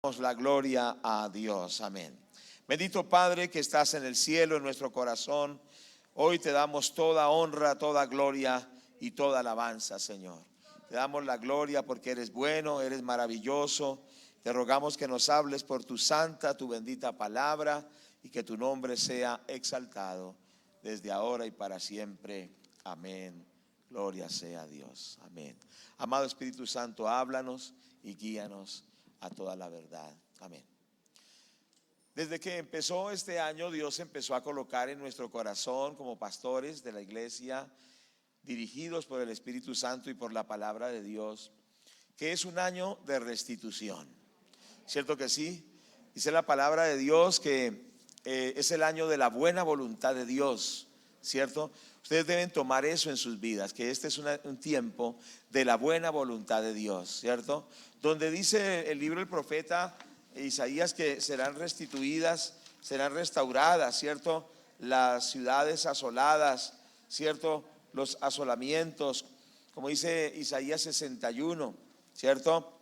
Damos la gloria a Dios, amén. Bendito Padre que estás en el cielo, en nuestro corazón, hoy te damos toda honra, toda gloria y toda alabanza, Señor. Te damos la gloria porque eres bueno, eres maravilloso. Te rogamos que nos hables por tu santa, tu bendita palabra, y que tu nombre sea exaltado desde ahora y para siempre. Amén. Gloria sea a Dios. Amén. Amado Espíritu Santo, háblanos y guíanos a toda la verdad. Amén. Desde que empezó este año, Dios empezó a colocar en nuestro corazón como pastores de la iglesia, dirigidos por el Espíritu Santo y por la palabra de Dios, que es un año de restitución. ¿Cierto que sí? Dice la palabra de Dios que es el año de la buena voluntad de Dios, ¿cierto? Ustedes deben tomar eso en sus vidas, que este es un tiempo de la buena voluntad de Dios, ¿cierto? Donde dice el libro del profeta Isaías que serán restituidas, serán restauradas, ¿cierto? Las ciudades asoladas, ¿cierto? Los asolamientos, como dice Isaías 61, ¿cierto?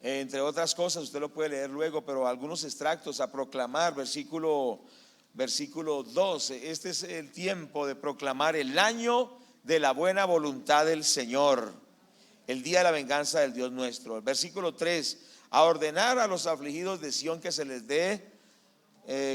Entre otras cosas, usted lo puede leer luego, pero algunos extractos a proclamar, versículo 12, este es el tiempo de proclamar el año de la buena voluntad del Señor, el día de la venganza del Dios nuestro. El versículo 3, a ordenar a los afligidos de Sión que se les dé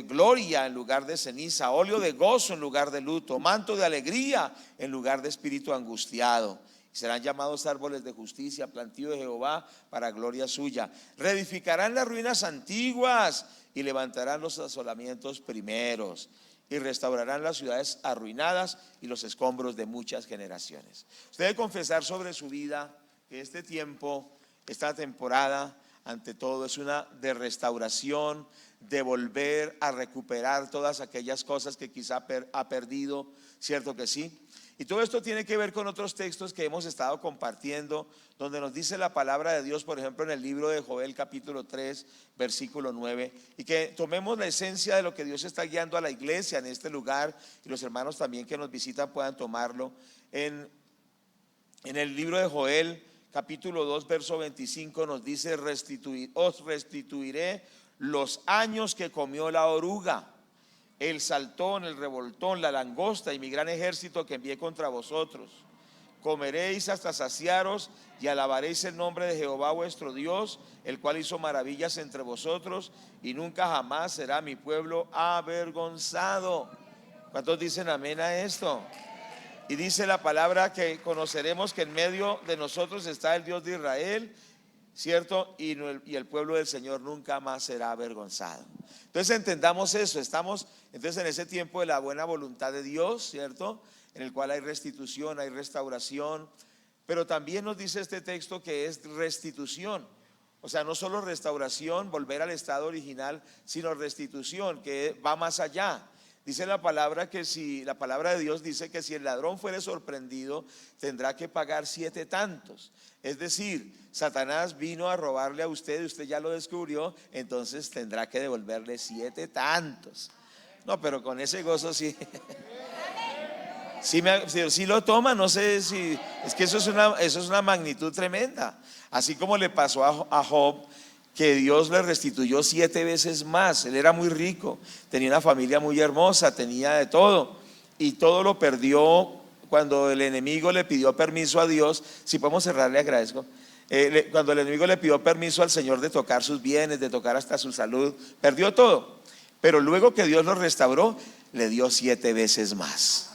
gloria en lugar de ceniza, óleo de gozo en lugar de luto, manto de alegría en lugar de espíritu angustiado. Serán llamados árboles de justicia, plantío de Jehová para gloria suya. Reedificarán las ruinas antiguas y levantarán los asolamientos primeros, y restaurarán las ciudades arruinadas y los escombros de muchas generaciones. Usted debe confesar sobre su vida que este tiempo, esta temporada, ante todo es una de restauración, de volver a recuperar todas aquellas cosas que quizá ha perdido, ¿cierto que sí? Y todo esto tiene que ver con otros textos que hemos estado compartiendo, donde nos dice la palabra de Dios, por ejemplo en el libro de Joel capítulo 3 versículo 9, y que tomemos la esencia de lo que Dios está guiando a la iglesia en este lugar, y los hermanos también que nos visitan puedan tomarlo. En el libro de Joel capítulo 2 verso 25 nos dice: os restituiré los años que comió la oruga, el saltón, el revoltón, la langosta y mi gran ejército que envié contra vosotros. Comeréis hasta saciaros y alabaréis el nombre de Jehová vuestro Dios, el cual hizo maravillas entre vosotros, y nunca jamás será mi pueblo avergonzado. ¿Cuántos dicen amén a esto? Y dice la palabra que conoceremos que en medio de nosotros está el Dios de Israel, ¿cierto? Y el pueblo del Señor nunca más será avergonzado. Entonces entendamos eso. Estamos entonces en ese tiempo de la buena voluntad de Dios, ¿cierto? En el cual hay restitución, hay restauración. Pero también nos dice este texto que es restitución. O sea, no solo restauración, volver al estado original, sino restitución, que va más allá. Dice la palabra la palabra de Dios dice que si el ladrón fuere sorprendido, tendrá que pagar 7 tantos. Es decir, Satanás vino a robarle a usted y usted ya lo descubrió, entonces tendrá que devolverle 7 tantos. No, pero con ese gozo sí. Si lo toma, no sé si es que eso es una magnitud tremenda. Así como le pasó a Job, que Dios le restituyó 7 veces más. Él era muy rico, tenía una familia muy hermosa, tenía de todo, y todo lo perdió cuando el enemigo le pidió permiso a Dios. Si podemos cerrar, le agradezco. Cuando el enemigo le pidió permiso al Señor de tocar sus bienes, de tocar hasta su salud, perdió todo. Pero luego que Dios lo restauró, le dio 7 veces más.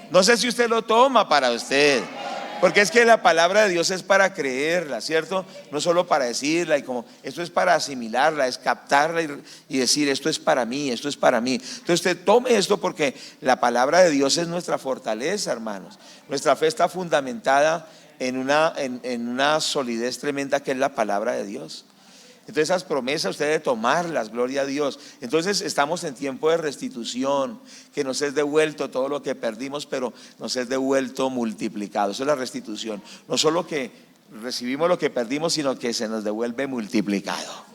No sé si usted lo toma para usted, porque es que la palabra de Dios es para creerla, ¿cierto? No solo para decirla, y como esto es para asimilarla, es captarla y decir esto es para mí, esto es para mí. Entonces usted tome esto, porque la palabra de Dios es nuestra fortaleza, hermanos. Nuestra fe está fundamentada en una solidez tremenda que es la palabra de Dios. Entonces esas promesas usted debe tomarlas, gloria a Dios. Entonces estamos en tiempo de restitución, que nos es devuelto todo lo que perdimos, pero nos es devuelto multiplicado. Eso es la restitución. No solo que recibimos lo que perdimos, sino que se nos devuelve multiplicado.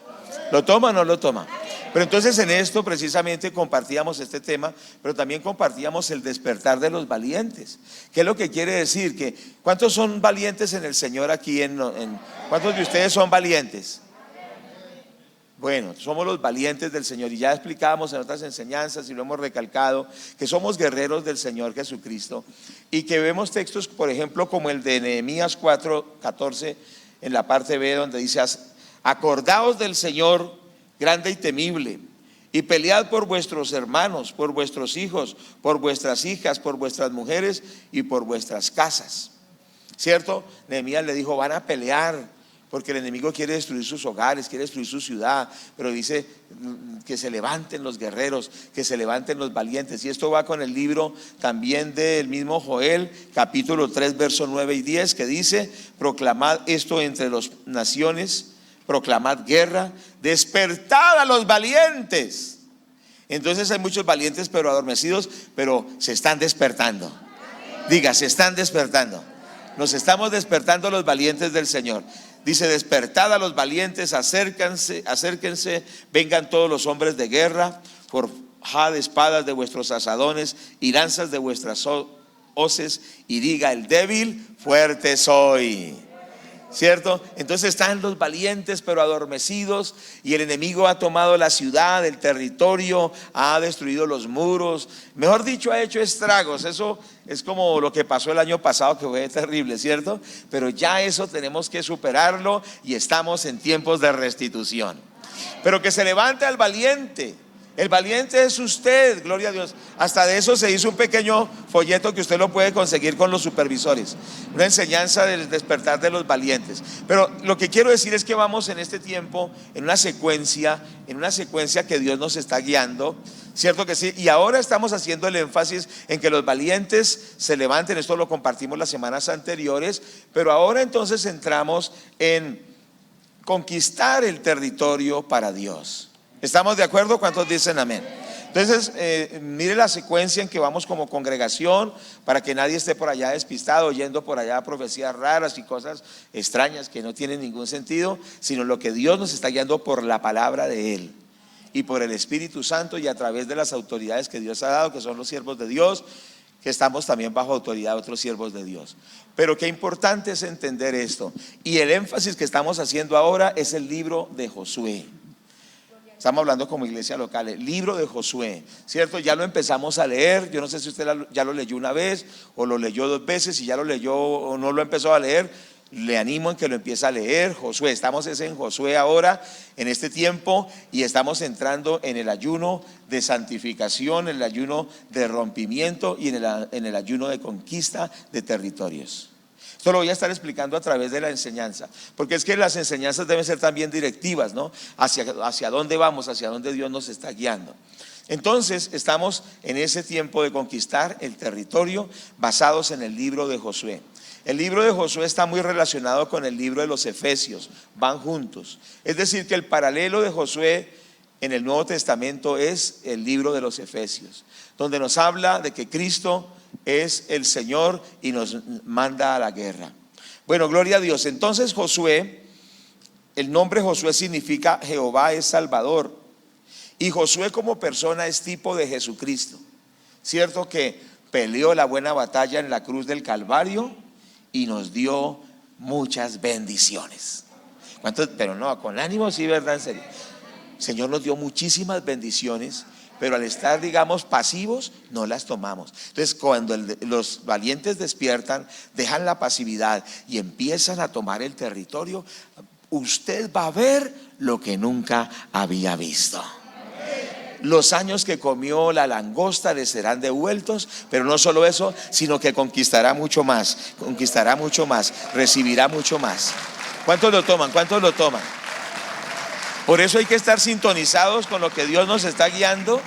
¿Lo toma o no lo toma? Pero entonces en esto precisamente compartíamos este tema, pero también compartíamos el despertar de los valientes. ¿Qué es lo que quiere decir? ¿Cuántos son valientes en el Señor aquí? ¿Cuántos de ustedes son valientes? Bueno, somos los valientes del Señor y ya explicábamos en otras enseñanzas y lo hemos recalcado, que somos guerreros del Señor Jesucristo y que vemos textos, por ejemplo, como el de Nehemías 4:14 en la parte B, donde dice: acordaos del Señor grande y temible, y pelead por vuestros hermanos, por vuestros hijos, por vuestras hijas, por vuestras mujeres y por vuestras casas. ¿Cierto? Nehemías le dijo: van a pelear porque el enemigo quiere destruir sus hogares, quiere destruir su ciudad, pero dice que se levanten los guerreros, que se levanten los valientes. Y esto va con el libro también del mismo Joel, capítulo 3, versos 9 y 10, que dice: proclamad esto entre las naciones, proclamad guerra, despertad a los valientes. Entonces hay muchos valientes pero adormecidos, pero se están despertando. Diga, se están despertando. Nos estamos despertando los valientes del Señor. Dice: despertad a los valientes, acérquense, vengan todos los hombres de guerra, forjad espadas de vuestros asadones y lanzas de vuestras hoces, y diga el débil: fuerte soy. ¿Cierto? Entonces están los valientes pero adormecidos, y el enemigo ha tomado la ciudad, el territorio, ha destruido los muros, mejor dicho, ha hecho estragos. Eso es como lo que pasó el año pasado, que fue terrible, ¿cierto? Pero ya eso tenemos que superarlo y estamos en tiempos de restitución. Pero que se levante al valiente. El valiente es usted, gloria a Dios. Hasta de eso se hizo un pequeño folleto que usted lo puede conseguir con los supervisores, una enseñanza del despertar de los valientes. Pero lo que quiero decir es que vamos en este tiempo en una secuencia que Dios nos está guiando, ¿cierto que sí? Y ahora estamos haciendo el énfasis en que los valientes se levanten. Esto lo compartimos las semanas anteriores, pero ahora entonces entramos en conquistar el territorio para Dios. ¿Estamos de acuerdo? ¿Cuántos dicen amén? Entonces, mire la secuencia en que vamos como congregación, para que nadie esté por allá despistado, oyendo por allá profecías raras y cosas extrañas que no tienen ningún sentido, sino lo que Dios nos está guiando por la palabra de Él y por el Espíritu Santo, y a través de las autoridades que Dios ha dado, que son los siervos de Dios, que estamos también bajo autoridad de otros siervos de Dios. Pero qué importante es entender esto. Y el énfasis que estamos haciendo ahora es el libro de Josué. Estamos hablando como iglesia local, el libro de Josué, ¿cierto? Ya lo empezamos a leer. Yo no sé si usted ya lo leyó una vez o lo leyó dos veces. Si ya lo leyó o no lo empezó a leer, le animo en que lo empiece a leer. Josué, estamos en Josué ahora, en este tiempo, y estamos entrando en el ayuno de santificación, en el ayuno de rompimiento y en el ayuno de conquista de territorios. Esto lo voy a estar explicando a través de la enseñanza, porque es que las enseñanzas deben ser también directivas, ¿no? Hacia dónde vamos, hacia dónde Dios nos está guiando. Entonces estamos en ese tiempo de conquistar el territorio, basados en el libro de Josué. El libro de Josué está muy relacionado con el libro de los Efesios, van juntos. Es decir, que el paralelo de Josué en el Nuevo Testamento es el libro de los Efesios, donde nos habla de que Cristo es el Señor y nos manda a la guerra. Bueno, gloria a Dios. Entonces Josué, el nombre Josué significa Jehová es Salvador, y Josué como persona es tipo de Jesucristo, ¿cierto? Que peleó la buena batalla en la cruz del Calvario y nos dio muchas bendiciones. ¿Cuántos? Pero no, con ánimo, sí, ¿verdad? En serio. El Señor nos dio muchísimas bendiciones, pero al estar, digamos, pasivos, no las tomamos. Entonces, cuando los valientes despiertan, dejan la pasividad y empiezan a tomar el territorio, usted va a ver lo que nunca había visto. Los años que comió la langosta le serán devueltos, pero no solo eso, sino que conquistará mucho más, recibirá mucho más. ¿Cuántos lo toman? ¿Cuántos lo toman? Por eso hay que estar sintonizados con lo que Dios nos está guiando.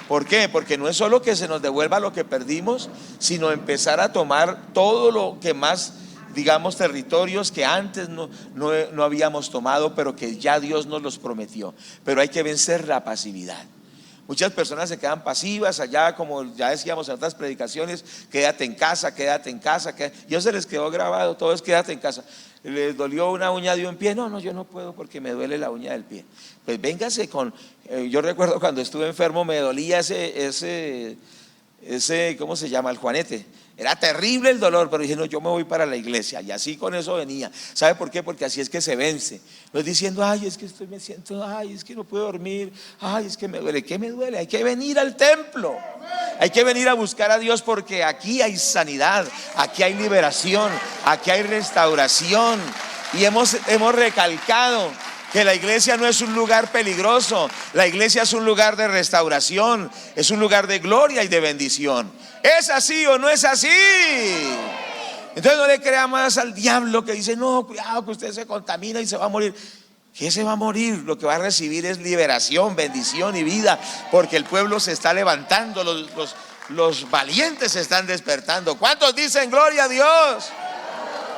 ¿Por qué? Porque no es solo que se nos devuelva lo que perdimos, sino empezar a tomar todo lo que más, digamos, territorios que antes no habíamos tomado, pero que ya Dios nos los prometió. Pero hay que vencer la pasividad. Muchas personas se quedan pasivas allá, como ya decíamos en otras predicaciones: quédate en casa, quédate en casa. Y eso se les quedó grabado, todo es quédate en casa. ¿Les dolió una uña de un pie? No, yo no puedo porque me duele la uña del pie. Pues véngase con, yo recuerdo cuando estuve enfermo me dolía ese, ¿cómo se llama? El Juanete. Era terrible el dolor, pero dije, no, yo me voy para la iglesia. Y así con eso venía. ¿Sabe por qué? Porque así es que se vence. No es diciendo, ay, es que me siento, ay, es que no puedo dormir, ay, es que me duele. ¿Qué me duele? Hay que venir al templo. Hay que venir a buscar a Dios, porque aquí hay sanidad, aquí hay liberación, aquí hay restauración. Y hemos recalcado que la iglesia no es un lugar peligroso. La iglesia es un lugar de restauración, es un lugar de gloria y de bendición. ¿Es así o no es así? Entonces no le crea más al diablo que dice, no, cuidado que usted se contamina y se va a morir. ¿Qué se va a morir? Lo que va a recibir es liberación, bendición y vida, porque el pueblo se está levantando, los valientes se están despertando. ¿Cuántos dicen gloria a Dios?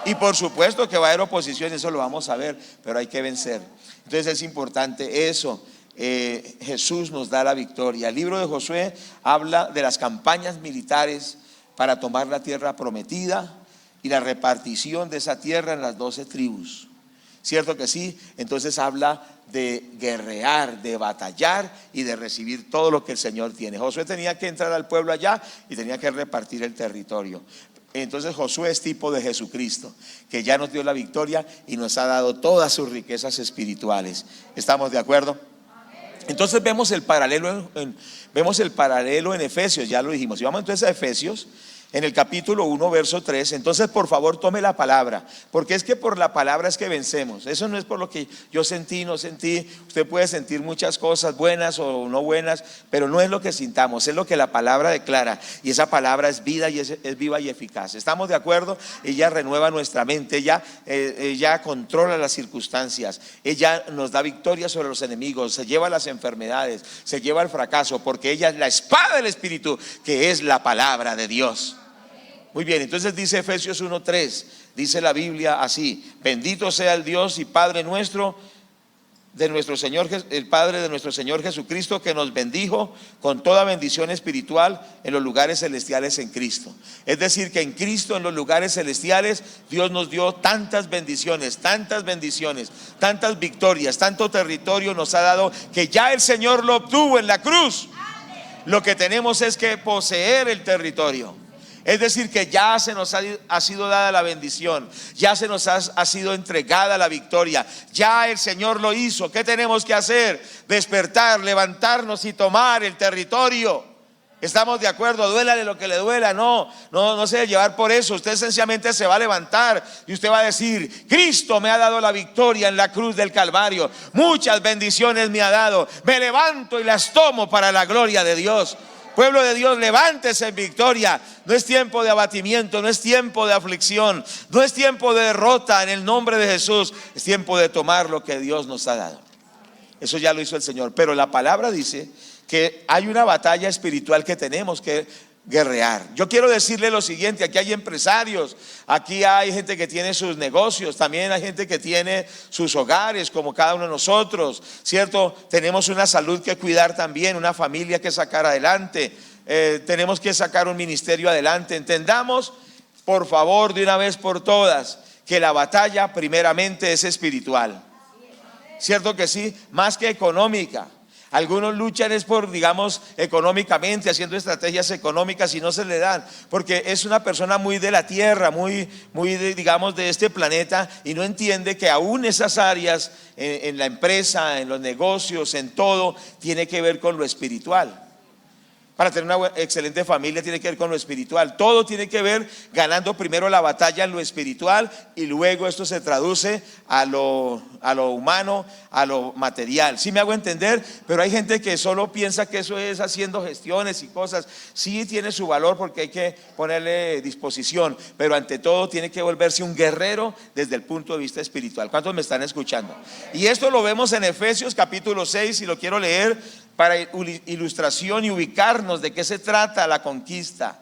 Y por supuesto que va a haber oposición, eso lo vamos a ver, pero hay que vencer. Entonces es importante eso. Jesús nos da la victoria. El libro de Josué habla de las campañas militares para tomar la tierra prometida y la repartición de esa tierra en las 12 tribus. ¿Cierto que sí? Entonces habla de guerrear, de batallar y de recibir todo lo que el Señor tiene. Josué tenía que entrar al pueblo allá y tenía que repartir el territorio. Entonces Josué es tipo de Jesucristo, que ya nos dio la victoria y nos ha dado todas sus riquezas espirituales. ¿Estamos de acuerdo? Entonces vemos el paralelo en Efesios, ya lo dijimos. Y vamos entonces a Efesios, en el capítulo 1, verso 3. Entonces por favor tome la palabra, porque es que por la palabra es que vencemos. Eso no es por lo que yo sentí, no sentí. Usted puede sentir muchas cosas buenas o no buenas, pero no es lo que sintamos, es lo que la palabra declara. Y esa palabra es vida y es viva y eficaz. ¿Estamos de acuerdo? Ella renueva nuestra mente, ella controla las circunstancias, ella nos da victoria sobre los enemigos, se lleva las enfermedades, se lleva el fracaso, porque ella es la espada del Espíritu, que es la palabra de Dios. Muy bien, entonces dice Efesios 1:3, dice la Biblia así: bendito sea el Dios y Padre nuestro, el Padre de nuestro Señor Jesucristo, que nos bendijo con toda bendición espiritual en los lugares celestiales en Cristo. Es decir, que en Cristo, en los lugares celestiales, Dios nos dio tantas bendiciones, tantas victorias, tanto territorio nos ha dado, que ya el Señor lo obtuvo en la cruz. Lo que tenemos es que poseer el territorio. Es decir, que ya se nos ha sido dada la bendición, ya se nos ha sido entregada la victoria, ya el Señor lo hizo. ¿Qué tenemos que hacer? Despertar, levantarnos y tomar el territorio. ¿Estamos de acuerdo? Duélale lo que le duela, no se debe llevar por eso. Usted sencillamente se va a levantar y usted va a decir: Cristo me ha dado la victoria en la cruz del Calvario, muchas bendiciones me ha dado, me levanto y las tomo para la gloria de Dios. Pueblo de Dios, levántese en victoria. No es tiempo de abatimiento, no es tiempo de aflicción, no es tiempo de derrota. En el nombre de Jesús es tiempo de tomar lo que Dios nos ha dado. Eso ya lo hizo el Señor. Pero la palabra dice que hay una batalla espiritual que tenemos que guerrear. Yo quiero decirle lo siguiente: aquí hay empresarios, aquí hay gente que tiene sus negocios, también hay gente que tiene sus hogares, como cada uno de nosotros, ¿cierto? Tenemos una salud que cuidar también, una familia que sacar adelante, tenemos que sacar un ministerio adelante. Entendamos, por favor, de una vez por todas, que la batalla primeramente es espiritual. ¿Cierto que sí? Más que económica. Algunos luchan es por, digamos, económicamente, haciendo estrategias económicas y no se le dan, porque es una persona muy de la tierra, muy digamos, de este planeta, y no entiende que aún esas áreas en la empresa, en los negocios, en todo, tiene que ver con lo espiritual. Para tener una excelente familia tiene que ver con lo espiritual. Todo tiene que ver ganando primero la batalla en lo espiritual, y luego esto se traduce a lo humano, a lo material. ¿Sí me hago entender? Pero hay gente que solo piensa que eso es haciendo gestiones y cosas. Sí tiene su valor porque hay que ponerle disposición, pero ante todo tiene que volverse un guerrero desde el punto de vista espiritual. ¿Cuántos me están escuchando? Y esto lo vemos en Efesios capítulo 6, y lo quiero leer para ilustración y ubicarnos de qué se trata la conquista.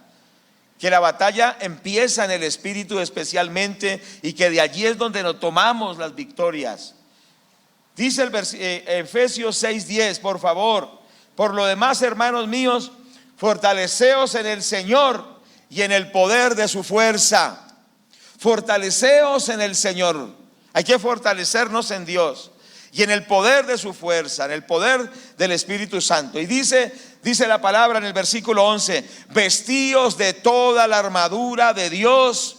Que la batalla empieza en el espíritu especialmente, y que de allí es donde nos tomamos las victorias. Dice Efesios 6:10, por favor: por lo demás, hermanos míos, fortaleceos en el Señor y en el poder de su fuerza. Fortaleceos en el Señor. Hay que fortalecernos en Dios y en el poder de su fuerza, en el poder del Espíritu Santo. Y dice la palabra en el versículo 11: vestíos de toda la armadura de Dios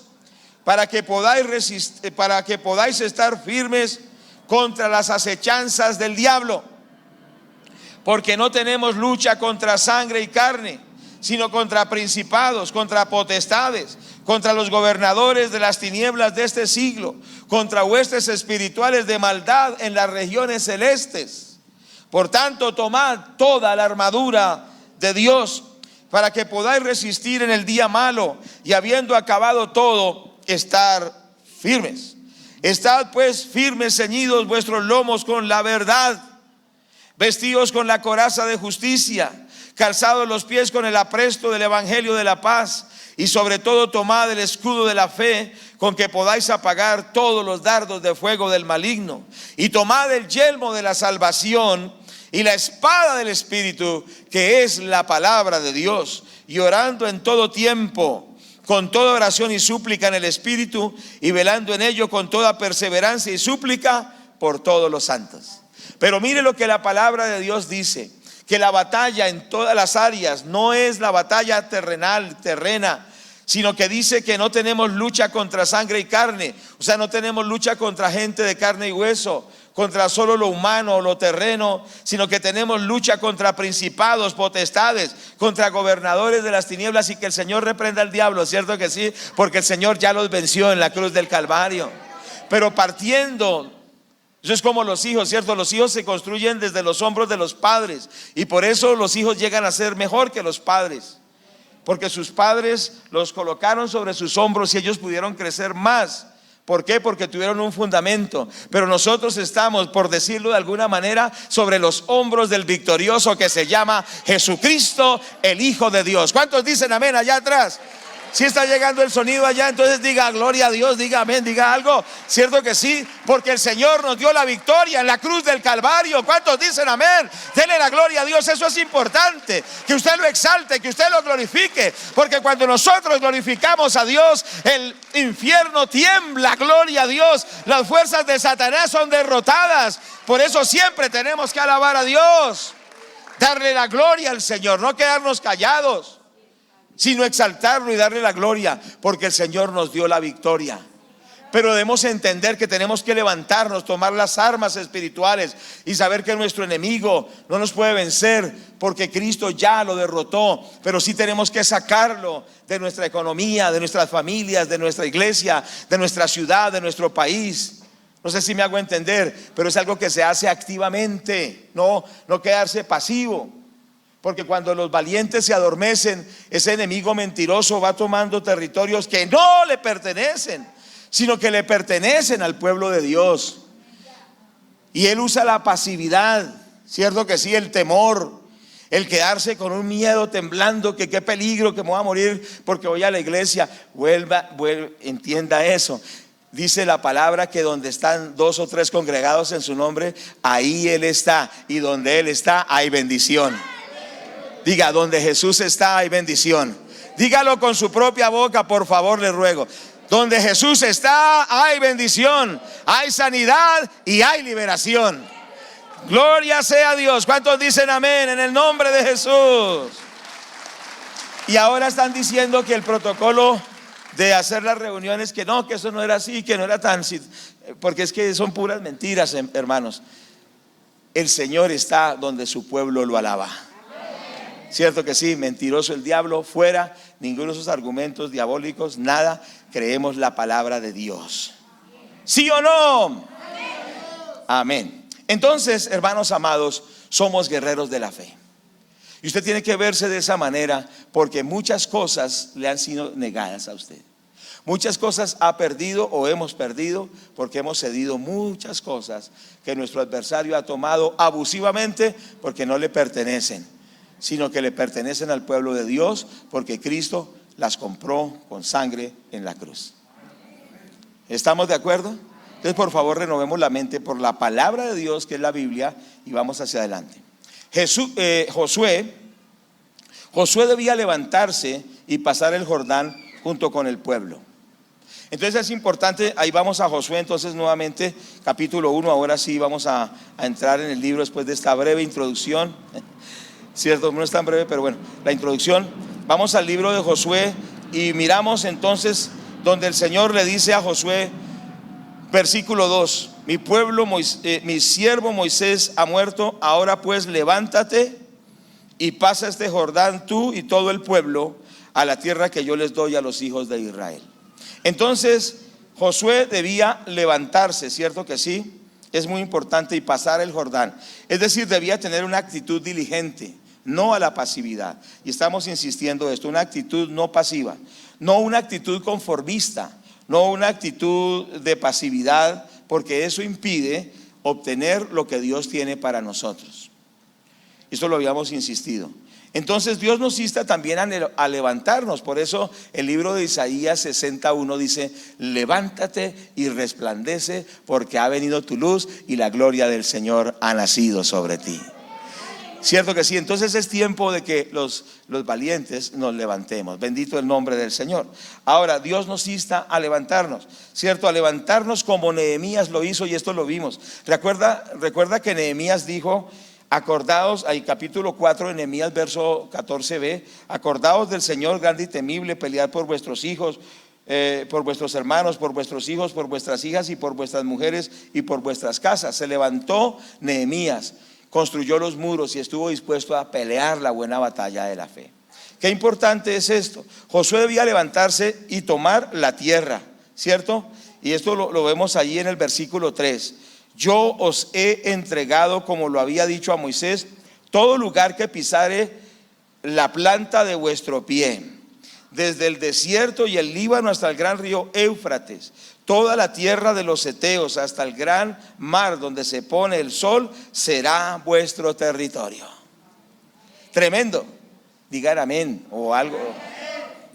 para que podáis estar firmes contra las acechanzas del diablo. Porque no tenemos lucha contra sangre y carne, sino contra principados, contra potestades, contra los gobernadores de las tinieblas de este siglo, contra huestes espirituales de maldad en las regiones celestes. Por tanto, tomad toda la armadura de Dios para que podáis resistir en el día malo, y habiendo acabado todo, estar firmes. Estad pues firmes, ceñidos vuestros lomos con la verdad, vestidos con la coraza de justicia, calzados los pies con el apresto del evangelio de la paz, y sobre todo tomad el escudo de la fe, con que podáis apagar todos los dardos de fuego del maligno, y tomad el yelmo de la salvación y la espada del Espíritu, que es la palabra de Dios, y orando en todo tiempo con toda oración y súplica en el Espíritu, y velando en ello con toda perseverancia y súplica por todos los santos. Pero mire lo que la palabra de Dios dice: que la batalla en todas las áreas no es la batalla terrena, sino que dice que no tenemos lucha contra sangre y carne. O sea, no tenemos lucha contra gente de carne y hueso, contra solo lo humano o lo terreno, sino que tenemos lucha contra principados, potestades, contra gobernadores de las tinieblas, y que el Señor reprenda al diablo, ¿cierto que sí? Porque el Señor ya los venció en la cruz del Calvario. Pero partiendo, eso es como los hijos, ¿cierto? Los hijos se construyen desde los hombros de los padres, y por eso los hijos llegan a ser mejor que los padres, porque sus padres los colocaron sobre sus hombros y ellos pudieron crecer más. ¿Por qué? Porque tuvieron un fundamento. Pero nosotros estamos, por decirlo de alguna manera, sobre los hombros del victorioso que se llama Jesucristo, el Hijo de Dios. ¿Cuántos dicen amén allá atrás? Si está llegando el sonido allá, entonces diga gloria a Dios, diga amén, diga algo. ¿Cierto que sí? Porque el Señor nos dio la victoria en la cruz del Calvario. ¿Cuántos dicen amén? Denle la gloria a Dios. Eso es importante, que usted lo exalte, que usted lo glorifique, porque cuando nosotros glorificamos a Dios, el infierno tiembla. Gloria a Dios. Las fuerzas de Satanás son derrotadas. Por eso siempre tenemos que alabar a Dios, darle la gloria al Señor, no quedarnos callados, sino exaltarlo y darle la gloria, porque el Señor nos dio la victoria. Pero debemos entender que tenemos que levantarnos, tomar las armas espirituales y saber que nuestro enemigo no nos puede vencer, porque Cristo ya lo derrotó. Pero sí tenemos que sacarlo de nuestra economía, de nuestras familias, de nuestra iglesia, de nuestra ciudad, de nuestro país. No sé si me hago entender, pero es algo que se hace activamente, no quedarse pasivo. Porque cuando los valientes se adormecen, ese enemigo mentiroso va tomando territorios que no le pertenecen, sino que le pertenecen al pueblo de Dios. Y él usa la pasividad, cierto que sí, el temor, el quedarse con un miedo, temblando, que qué peligro, que me voy a morir porque voy a la iglesia. Vuelva, entienda eso. Dice la palabra que donde están 2 o 3 congregados en su nombre, ahí Él está, y donde Él está hay bendición. Diga, donde Jesús está hay bendición. Dígalo con su propia boca, por favor, le ruego. Donde Jesús está hay bendición, hay sanidad y hay liberación. Gloria sea a Dios. ¿Cuántos dicen amén en el nombre de Jesús? Y ahora están diciendo que el protocolo de hacer las reuniones, que no, que eso no era así, que no era tan, porque es que son puras mentiras, hermanos. El Señor está donde su pueblo lo alaba. Cierto que sí, mentiroso el diablo, fuera, ninguno de esos argumentos diabólicos, nada, creemos la palabra de Dios. ¿Sí o no? Amén. Entonces, hermanos amados, somos guerreros de la fe. Y usted tiene que verse de esa manera, porque muchas cosas le han sido negadas a usted. Muchas cosas ha perdido o hemos perdido porque hemos cedido muchas cosas que nuestro adversario ha tomado abusivamente porque no le pertenecen, sino que le pertenecen al pueblo de Dios, porque Cristo las compró con sangre en la cruz. ¿Estamos de acuerdo? Entonces, por favor, renovemos la mente por la palabra de Dios, que es la Biblia, y vamos hacia adelante. Josué debía levantarse y pasar el Jordán junto con el pueblo. Entonces es importante, ahí vamos a Josué entonces nuevamente, capítulo 1, ahora sí vamos a entrar en el libro después de esta breve introducción, cierto, no es tan breve, pero bueno, la introducción. Vamos al libro de Josué y miramos entonces donde el Señor le dice a Josué, versículo 2, mi pueblo, mi siervo Moisés ha muerto, ahora pues levántate y pasa este Jordán tú y todo el pueblo a la tierra que yo les doy a los hijos de Israel. Entonces Josué debía levantarse, ¿cierto que sí? Es muy importante, y pasar el Jordán. Es decir, debía tener una actitud diligente, no a la pasividad. Y estamos insistiendo esto, una actitud no pasiva, no una actitud conformista, no una actitud de pasividad, porque eso impide obtener lo que Dios tiene para nosotros. Esto lo habíamos insistido. Entonces Dios nos insta también a levantarnos. Por eso el libro de Isaías 61 dice, levántate y resplandece, porque ha venido tu luz y la gloria del Señor ha nacido sobre ti. Cierto que sí. Entonces es tiempo de que los valientes nos levantemos. Bendito el nombre del Señor. Ahora Dios nos insta a levantarnos, cierto, a levantarnos como Nehemías lo hizo, y esto lo vimos. Recuerda que Nehemías dijo, acordaos, ahí capítulo 4 de Nehemías verso 14b, acordaos del Señor grande y temible, pelead por vuestros hijos, por vuestros hermanos, por vuestros hijos, por vuestras hijas y por vuestras mujeres y por vuestras casas. Se levantó Nehemías, construyó los muros y estuvo dispuesto a pelear la buena batalla de la fe. Qué importante es esto. Josué debía levantarse y tomar la tierra, ¿cierto? Y esto lo vemos allí en el versículo 3. Yo os he entregado, como lo había dicho a Moisés, todo lugar que pisare la planta de vuestro pie, desde el desierto y el Líbano hasta el gran río Éufrates, toda la tierra de los heteos hasta el gran mar donde se pone el sol, será vuestro territorio. Tremendo. Digan amén o algo.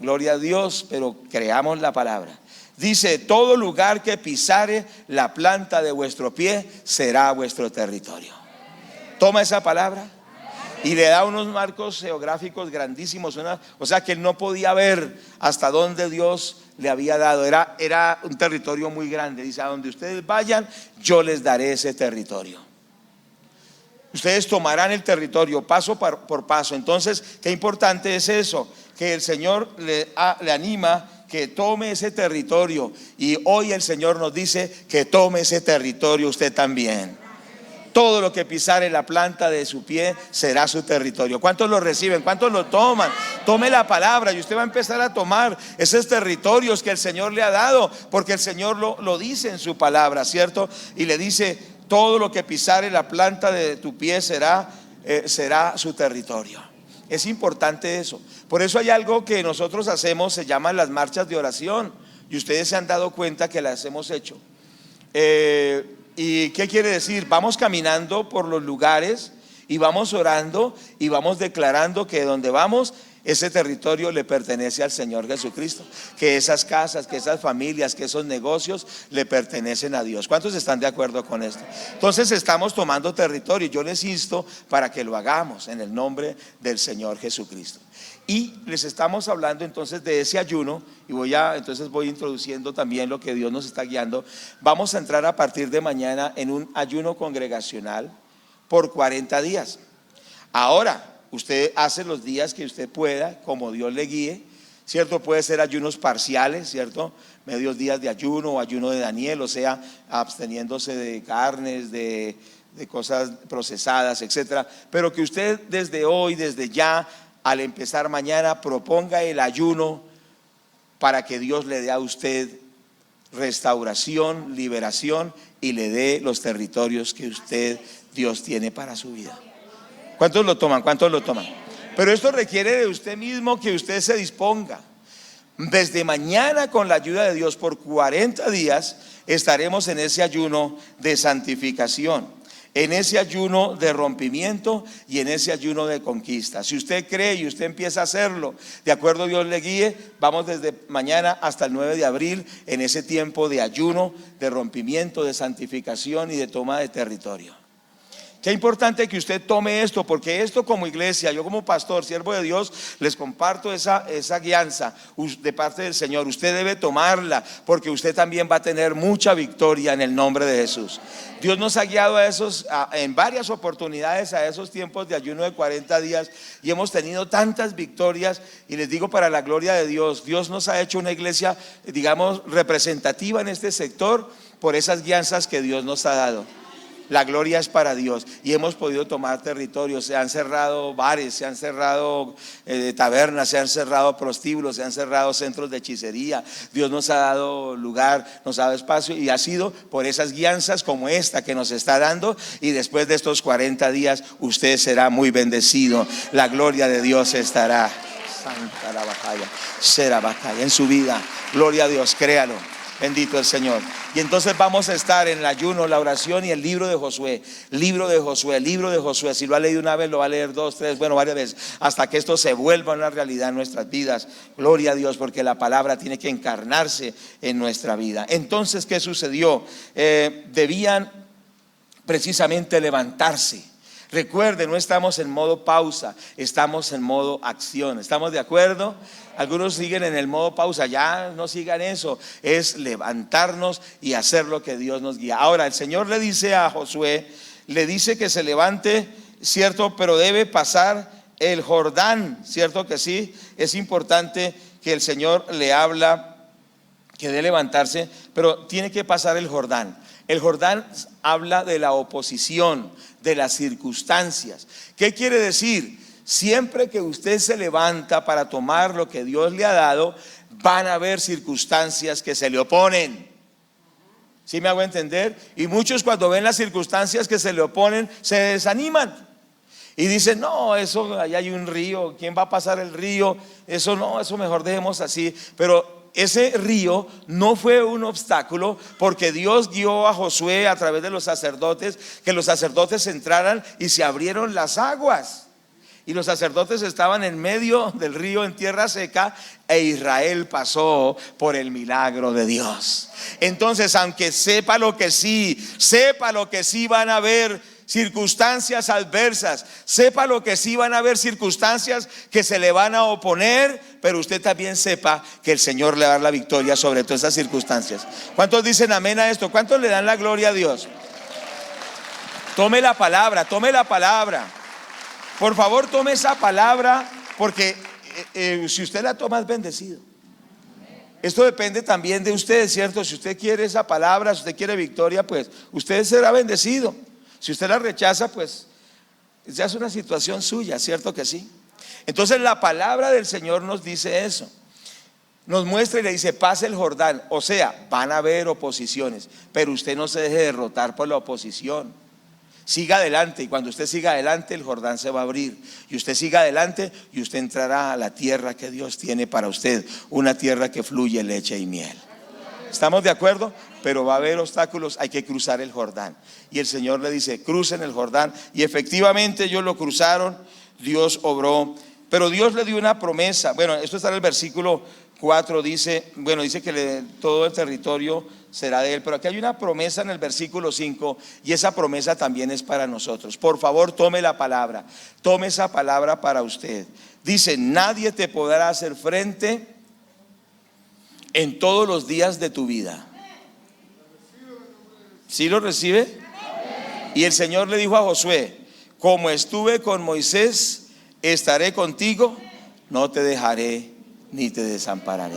Gloria a Dios, pero creamos la palabra. Dice, todo lugar que pisare la planta de vuestro pie será vuestro territorio. Toma esa palabra y le da unos marcos geográficos grandísimos, o sea que él no podía ver hasta dónde Dios le había dado. Era un territorio muy grande. Dice, a donde ustedes vayan, yo les daré ese territorio. Ustedes tomarán el territorio paso por paso. Entonces, qué importante es eso, que el Señor le anima que tome ese territorio, y hoy el Señor nos dice que tome ese territorio usted también. Todo lo que pisare la planta de su pie será su territorio. ¿Cuántos lo reciben? ¿Cuántos lo toman? Tome la palabra y usted va a empezar a tomar esos territorios que el Señor le ha dado, porque el Señor lo dice en su palabra, ¿cierto? Y le dice, todo lo que pisare la planta de tu pie será su territorio. Es importante eso. Por eso hay algo que nosotros hacemos, se llaman las marchas de oración, y ustedes se han dado cuenta que las hemos hecho. ¿Y qué quiere decir? Vamos caminando por los lugares y vamos orando y vamos declarando que donde vamos, ese territorio le pertenece al Señor Jesucristo, que esas casas, que esas familias, que esos negocios le pertenecen a Dios. ¿Cuántos están de acuerdo con esto? Entonces estamos tomando territorio. Yo les insto para que lo hagamos en el nombre del Señor Jesucristo. Y les estamos hablando entonces de ese ayuno, y entonces voy introduciendo también lo que Dios nos está guiando. Vamos a entrar a partir de mañana en un ayuno congregacional por 40 días. Ahora, usted hace los días que usted pueda, como Dios le guíe, ¿cierto? Puede ser ayunos parciales, ¿cierto? Medios días de ayuno o ayuno de Daniel, o sea, absteniéndose de carnes, de cosas procesadas, etcétera. Pero que usted desde hoy, desde ya, al empezar mañana, proponga el ayuno para que Dios le dé a usted restauración, liberación, y le dé los territorios que Dios tiene para su vida. ¿Cuántos lo toman? ¿Cuántos lo toman? Pero esto requiere de usted mismo que usted se disponga. Desde mañana, con la ayuda de Dios, por 40 días estaremos en ese ayuno de santificación, en ese ayuno de rompimiento y en ese ayuno de conquista. Si usted cree y usted empieza a hacerlo, de acuerdo a Dios le guíe, vamos desde mañana hasta el 9 de abril en ese tiempo de ayuno, de rompimiento, de santificación y de toma de territorio. Qué importante que usted tome esto, porque esto como iglesia, yo como pastor, siervo de Dios, les comparto esa guianza de parte del Señor. Usted debe tomarla, porque usted también va a tener mucha victoria en el nombre de Jesús. Dios nos ha guiado en varias oportunidades a esos tiempos de ayuno de 40 días y hemos tenido tantas victorias, y les digo, para la gloria de Dios, Dios nos ha hecho una iglesia, digamos, representativa en este sector por esas guianzas que Dios nos ha dado. La gloria es para Dios y hemos podido tomar territorios. Se han cerrado bares, se han cerrado tabernas, se han cerrado prostíbulos, se han cerrado centros de hechicería. Dios nos ha dado lugar, nos ha dado espacio, y ha sido por esas guianzas como esta que nos está dando. Y después de estos 40 días usted será muy bendecido. La gloria de Dios estará, santa la batalla, será batalla en su vida. Gloria a Dios, créalo. Bendito el Señor. Y entonces vamos a estar en el ayuno, la oración y el libro de Josué. Libro de Josué, libro de Josué. Si lo ha leído una vez, lo va a leer dos, tres, bueno, varias veces, hasta que esto se vuelva una realidad en nuestras vidas. Gloria a Dios, porque la palabra tiene que encarnarse en nuestra vida. Entonces, ¿qué sucedió? Debían precisamente levantarse. Recuerden, no estamos en modo pausa, estamos en modo acción. ¿Estamos de acuerdo? Algunos siguen en el modo pausa. Ya no sigan eso. Es levantarnos y hacer lo que Dios nos guía. Ahora el Señor le dice a Josué, le dice que se levante, ¿cierto? Pero debe pasar el Jordán, ¿cierto que sí? Es importante que el Señor le habla que debe levantarse, pero tiene que pasar el Jordán. El Jordán habla de la oposición, de las circunstancias. ¿Qué quiere decir? Siempre que usted se levanta para tomar lo que Dios le ha dado, van a haber circunstancias que se le oponen. ¿Sí me hago entender? Y muchos, cuando ven las circunstancias que se le oponen, se desaniman y dicen: no, eso, allá hay un río, ¿quién va a pasar el río? Eso no, eso mejor dejemos así. Pero ese río no fue un obstáculo, porque Dios guió a Josué a través de los sacerdotes, que los sacerdotes entraran y se abrieron las aguas. Y los sacerdotes estaban en medio del río en tierra seca, e Israel pasó por el milagro de Dios. Entonces, aunque sepa lo que sí van a haber circunstancias adversas, sepa lo que sí van a haber circunstancias que se le van a oponer, pero usted también sepa que el Señor le va a dar la victoria sobre todas esas circunstancias. ¿Cuántos dicen amén a esto? ¿Cuántos le dan la gloria a Dios? Tome la palabra, tome la palabra. Por favor, tome esa palabra, porque si usted la toma es bendecido. Esto depende también de usted, ¿cierto? Si usted quiere esa palabra, si usted quiere victoria, pues usted será bendecido. Si usted la rechaza, pues ya es una situación suya, ¿cierto que sí? Entonces la palabra del Señor nos dice eso. Nos muestra y le dice: pase el Jordán. O sea, van a haber oposiciones, pero usted no se deje derrotar por la oposición. Siga adelante, y cuando usted siga adelante, el Jordán se va a abrir, y usted siga adelante y usted entrará a la tierra que Dios tiene para usted, una tierra que fluye leche y miel. ¿Estamos de acuerdo? Pero va a haber obstáculos, hay que cruzar el Jordán. Y el Señor le dice: crucen el Jordán. Y efectivamente ellos lo cruzaron, Dios obró. Pero Dios le dio una promesa. Bueno, esto está en el versículo 4, dice que todo el territorio será de él. Pero aquí hay una promesa en el versículo 5, y esa promesa también es para nosotros. Por favor, tome la palabra, tome esa palabra para usted. Dice: nadie te podrá hacer frente en todos los días de tu vida. ¿Sí lo recibe? Y el Señor le dijo a Josué: como estuve con Moisés, estaré contigo, no te dejaré ni te desampararé.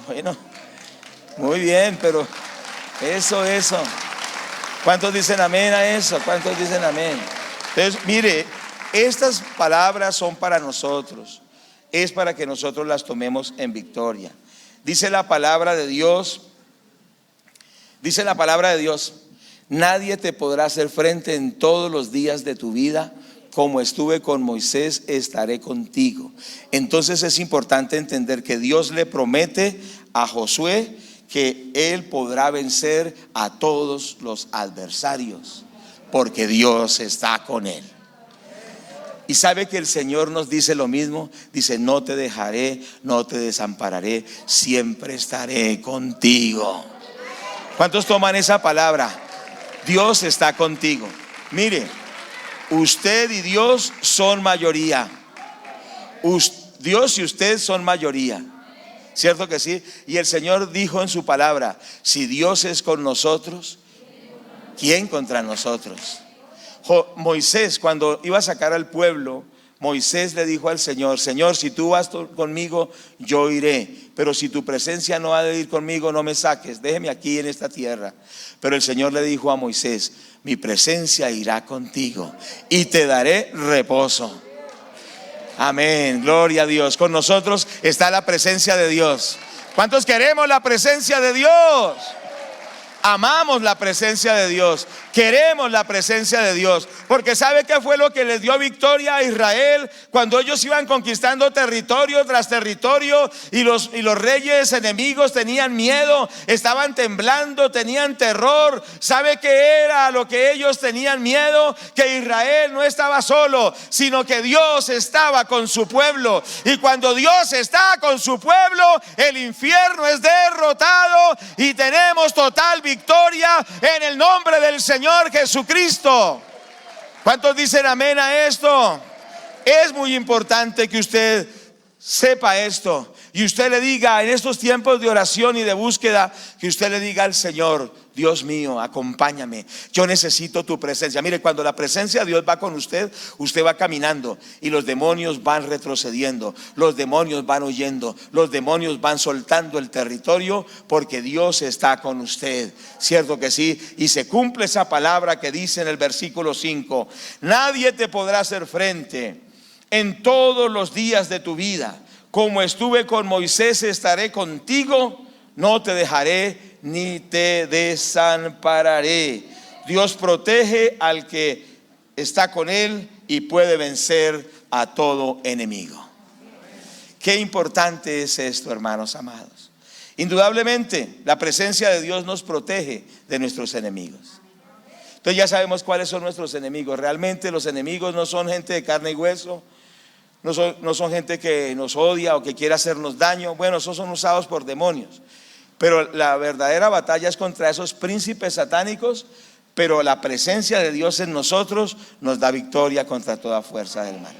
Bueno, muy bien, pero eso. ¿Cuántos dicen amén a eso? ¿Cuántos dicen amén? Entonces, mire, estas palabras son para nosotros. Es para que nosotros las tomemos en victoria. Dice la palabra de Dios, nadie te podrá hacer frente en todos los días de tu vida. Como estuve con Moisés, estaré contigo. Entonces es importante entender que Dios le promete a Josué que él podrá vencer a todos los adversarios, porque Dios está con él. Y sabe que el Señor nos dice lo mismo. Dice: no te dejaré, no te desampararé, siempre estaré contigo. ¿Cuántos toman esa palabra? Dios está contigo. Mire, usted y Dios son mayoría. Dios y usted son mayoría. ¿Cierto que sí? Y el Señor dijo en su palabra: si Dios es con nosotros, ¿quién contra nosotros? Moisés, cuando iba a sacar al pueblo, Moisés le dijo al Señor: Señor, si tú vas conmigo, yo iré, pero si tu presencia no ha de ir conmigo, no me saques, déjeme aquí en esta tierra. Pero el Señor le dijo a Moisés: mi presencia irá contigo y te daré reposo. Amén, gloria a Dios. Con nosotros está la presencia de Dios. ¿Cuántos queremos la presencia de Dios? Amamos la presencia de Dios, queremos la presencia de Dios, porque ¿sabe qué fue lo que les dio victoria a Israel cuando ellos iban conquistando territorio tras territorio y los reyes enemigos tenían miedo, estaban temblando, tenían terror? ¿Sabe qué era lo que ellos tenían miedo? Que Israel no estaba solo, sino que Dios estaba con su pueblo, y cuando Dios está con su pueblo, el infierno es derrotado y tenemos total victoria en el nombre del Señor Jesucristo. ¿Cuántos dicen amén a esto? Es muy importante que usted sepa esto y usted le diga en estos tiempos de oración y de búsqueda, que usted le diga al Señor: Dios mío, acompáñame, yo necesito tu presencia. Mire, cuando la presencia de Dios va con usted, usted va caminando y los demonios van retrocediendo, los demonios van huyendo, los demonios van soltando el territorio, porque Dios está con usted. ¿Cierto que sí? Y se cumple esa palabra que dice en el versículo 5: nadie te podrá hacer frente en todos los días de tu vida. Como estuve con Moisés, estaré contigo, no te dejaré ni te desampararé. Dios protege al que está con él y puede vencer a todo enemigo. Qué importante es esto, hermanos amados. Indudablemente la presencia de Dios nos protege de nuestros enemigos. Entonces ya sabemos cuáles son nuestros enemigos. Realmente los enemigos no son gente de carne y hueso, no son gente que nos odia o que quiere hacernos daño. Bueno, esos son usados por demonios. Pero la verdadera batalla es contra esos príncipes satánicos. Pero la presencia de Dios en nosotros nos da victoria contra toda fuerza del mal.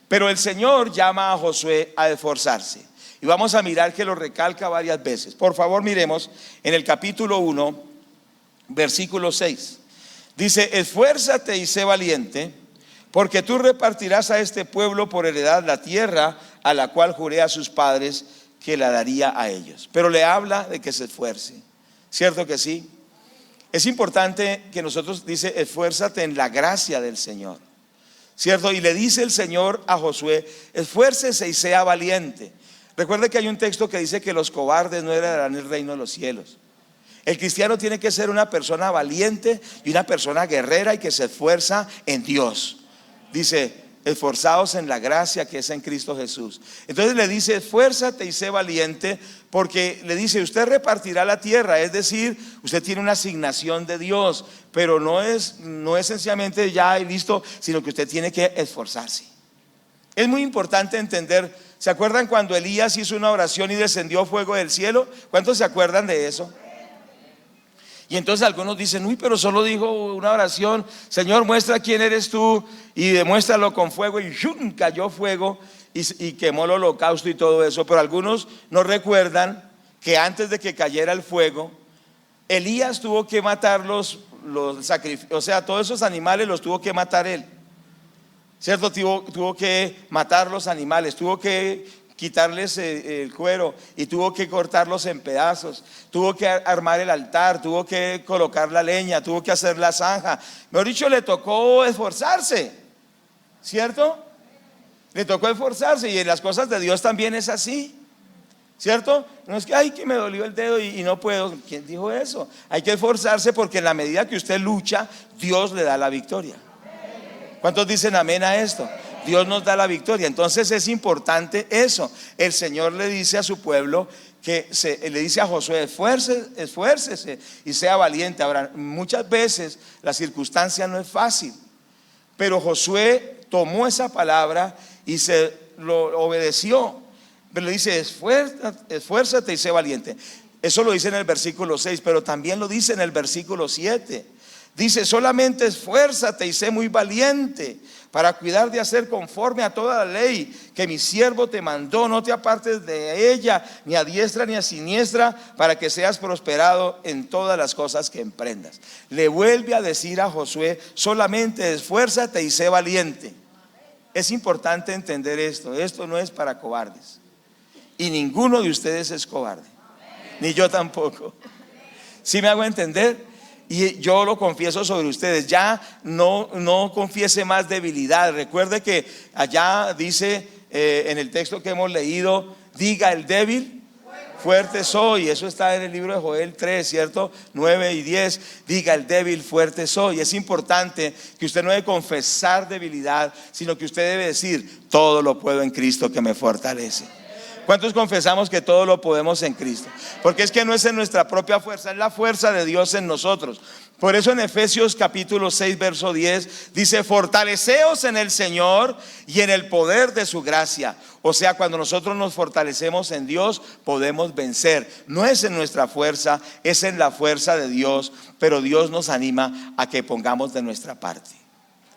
Pero el Señor llama a Josué a esforzarse. Y vamos a mirar que lo recalca varias veces. Por favor, miremos en el capítulo 1, versículo 6. Dice: esfuérzate y sé valiente, porque tú repartirás a este pueblo por heredad la tierra a la cual juré a sus padres que la daría a ellos. Pero le habla de que se esfuerce. ¿Cierto que sí? Es importante que nosotros, dice, esfuérzate en la gracia del Señor. ¿Cierto? Y le dice el Señor a Josué: esfuércese y sea valiente. Recuerde que hay un texto que dice que los cobardes no heredarán el reino de los cielos. El cristiano tiene que ser una persona valiente y una persona guerrera y que se esfuerza en Dios. Dice: esforzados en la gracia que es en Cristo Jesús. Entonces le dice: esfuérzate y sé valiente, porque le dice: usted repartirá la tierra. Es decir, usted tiene una asignación de Dios, pero no es sencillamente ya y listo, sino que usted tiene que esforzarse. Es muy importante entender. ¿Se acuerdan cuando Elías hizo una oración y descendió fuego del cielo? ¿Cuántos se acuerdan de eso? Y entonces algunos dicen: uy, pero solo dijo una oración. Señor, muestra quién eres tú y demuéstralo con fuego. Y ¡shum!, cayó fuego y quemó el holocausto y todo eso. Pero algunos no recuerdan que antes de que cayera el fuego, Elías tuvo que matar los sacrificios. O sea, todos esos animales los tuvo que matar él. ¿Cierto? Tuvo que matar los animales, tuvo que quitarles el cuero y tuvo que cortarlos en pedazos, tuvo que armar el altar, tuvo que colocar la leña, tuvo que hacer la zanja. Mejor dicho, le tocó esforzarse, ¿cierto? Le tocó esforzarse, y en las cosas de Dios también es así, ¿cierto? No es que ay, que me dolió el dedo y no puedo. ¿Quién dijo eso? Hay que esforzarse, porque en la medida que usted lucha, Dios le da la victoria. ¿Cuántos dicen amén a esto? Dios nos da la victoria. Entonces es importante eso. El Señor le dice a su pueblo le dice a Josué: esfuércese y sea valiente. Ahora, muchas veces la circunstancia no es fácil, pero Josué tomó esa palabra y se lo obedeció. Pero le dice: esfuérzate y sé valiente. Eso lo dice en el versículo 6, pero también lo dice en el versículo 7. Dice: solamente esfuérzate y sé muy valiente para cuidar de hacer conforme a toda la ley que mi siervo te mandó. No te apartes de ella, ni a diestra ni a siniestra, para que seas prosperado en todas las cosas que emprendas. Le vuelve a decir a Josué: solamente esfuérzate y sé valiente. Es importante entender esto. Esto no es para cobardes, y ninguno de ustedes es cobarde, ni yo tampoco. ¿Sí me hago entender? Y yo lo confieso sobre ustedes. Ya no confiese más debilidad. Recuerde que allá dice en el texto que hemos leído: diga el débil, fuerte soy. Eso está en el libro de Joel 3, ¿cierto? 9 y 10. Diga el débil, fuerte soy. Es importante que usted no debe confesar debilidad, sino que usted debe decir: todo lo puedo en Cristo que me fortalece. ¿Cuántos confesamos que todo lo podemos en Cristo? Porque es que no es en nuestra propia fuerza, es la fuerza de Dios en nosotros. Por eso en Efesios capítulo 6 verso 10 dice: fortaleceos en el Señor y en el poder de su gracia. O sea, cuando nosotros nos fortalecemos en Dios, podemos vencer. No es en nuestra fuerza, es en la fuerza de Dios. Pero Dios nos anima a que pongamos de nuestra parte.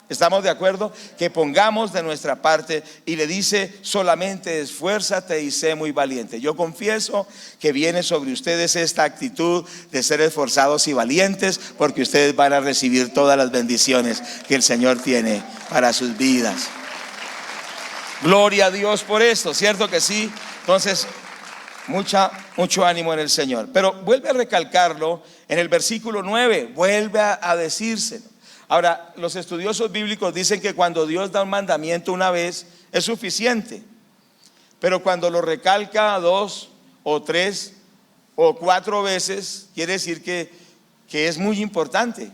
¿Estamos de acuerdo? Que pongamos de nuestra parte. Y le dice: solamente esfuérzate y sé muy valiente. Yo confieso que viene sobre ustedes esta actitud de ser esforzados y valientes, porque ustedes van a recibir todas las bendiciones que el Señor tiene para sus vidas. Gloria a Dios por esto, ¿cierto que sí? Entonces, mucho ánimo en el Señor. Pero vuelve a recalcarlo en el versículo 9, vuelve a decírselo. Ahora, los estudiosos bíblicos dicen que cuando Dios da un mandamiento una vez es suficiente, pero cuando lo recalca 2 o 3 o 4 veces, quiere decir que es muy importante.